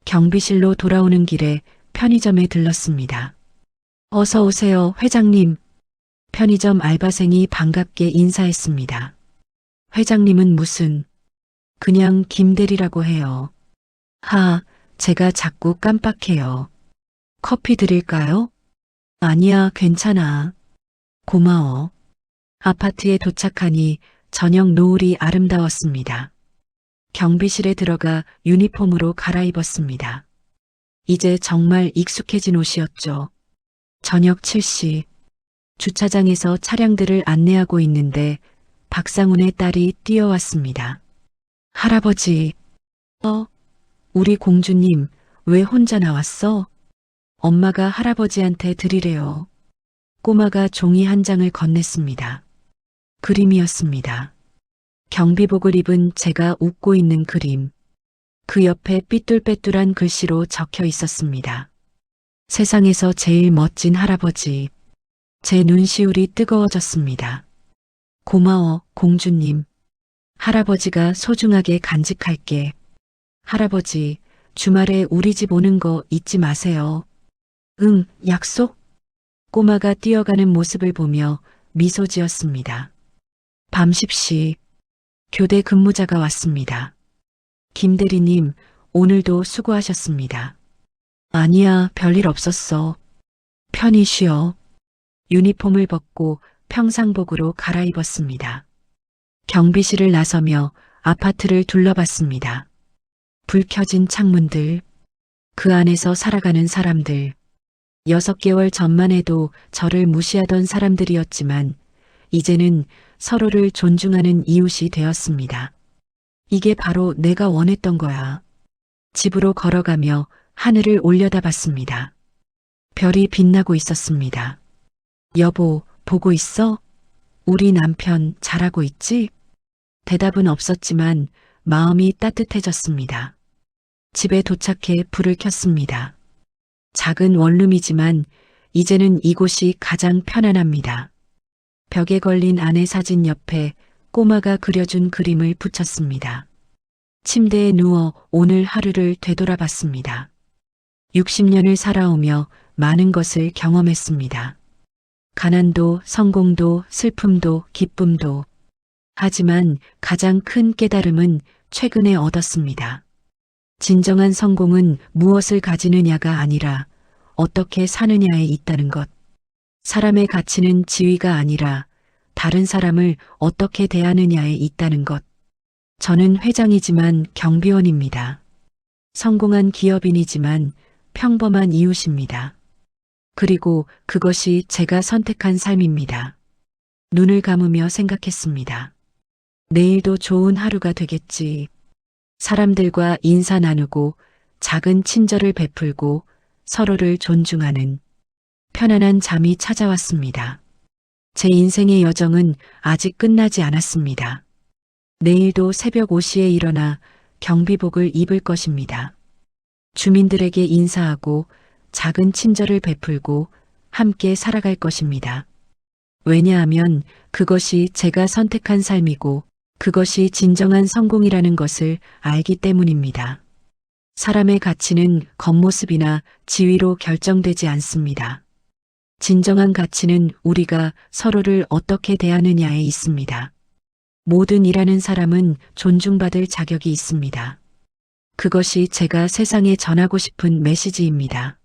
경비실로 돌아오는 길에 편의점에 들렀습니다. 어서 오세요, 회장님. 편의점 알바생이 반갑게 인사했습니다. 회장님은 무슨, 그냥 김대리라고 해요. 제가 자꾸 깜빡해요. 커피 드릴까요? 아니야, 괜찮아. 고마워. 아파트에 도착하니 저녁 노을이 아름다웠습니다. 경비실에 들어가 유니폼으로 갈아입었습니다. 이제 정말 익숙해진 옷이었죠. 저녁 7시. 주차장에서 차량들을 안내하고 있는데 박상훈의 딸이 뛰어왔습니다. 할아버지, 우리 공주님, 왜 혼자 나왔어? 엄마가 할아버지한테 드리래요. 꼬마가 종이 한 장을 건넸습니다. 그림이었습니다. 경비복을 입은 제가 웃고 있는 그림. 그 옆에 삐뚤빼뚤한 글씨로 적혀 있었습니다. 세상에서 제일 멋진 할아버지. 제 눈시울이 뜨거워졌습니다. 고마워, 공주님. 할아버지가 소중하게 간직할게. 할아버지, 주말에 우리 집 오는 거 잊지 마세요. 응, 약속? 꼬마가 뛰어가는 모습을 보며 미소 지었습니다. 밤 10시, 교대 근무자가 왔습니다. 김 대리님, 오늘도 수고하셨습니다. 아니야, 별일 없었어. 편히 쉬어. 유니폼을 벗고 평상복으로 갈아입었습니다. 경비실을 나서며 아파트를 둘러봤습니다. 불 켜진 창문들, 그 안에서 살아가는 사람들. 6개월 전만 해도 저를 무시하던 사람들이었지만 이제는 서로를 존중하는 이웃이 되었습니다. 이게 바로 내가 원했던 거야. 집으로 걸어가며 하늘을 올려다봤습니다. 별이 빛나고 있었습니다. 여보, 보고 있어? 우리 남편 잘하고 있지? 대답은 없었지만 마음이 따뜻해졌습니다. 집에 도착해 불을 켰습니다. 작은 원룸이지만 이제는 이곳이 가장 편안합니다. 벽에 걸린 아내 사진 옆에 꼬마가 그려준 그림을 붙였습니다. 침대에 누워 오늘 하루를 되돌아봤습니다. 60년을 살아오며 많은 것을 경험했습니다. 가난도, 성공도, 슬픔도, 기쁨도. 하지만 가장 큰 깨달음은 최근에 얻었습니다. 진정한 성공은 무엇을 가지느냐가 아니라 어떻게 사느냐에 있다는 것. 사람의 가치는 지위가 아니라 다른 사람을 어떻게 대하느냐에 있다는 것. 저는 회장이지만 경비원입니다. 성공한 기업인이지만 평범한 이웃입니다. 그리고 그것이 제가 선택한 삶입니다. 눈을 감으며 생각했습니다. 내일도 좋은 하루가 되겠지. 사람들과 인사 나누고 작은 친절을 베풀고 서로를 존중하는 편안한 잠이 찾아왔습니다. 제 인생의 여정은 아직 끝나지 않았습니다. 내일도 새벽 5시에 일어나 경비복을 입을 것입니다. 주민들에게 인사하고 작은 친절을 베풀고 함께 살아갈 것입니다. 왜냐하면 그것이 제가 선택한 삶이고 그것이 진정한 성공이라는 것을 알기 때문입니다. 사람의 가치는 겉모습이나 지위로 결정되지 않습니다. 진정한 가치는 우리가 서로를 어떻게 대하느냐에 있습니다. 모든 일하는 사람은 존중받을 자격이 있습니다. 그것이 제가 세상에 전하고 싶은 메시지입니다.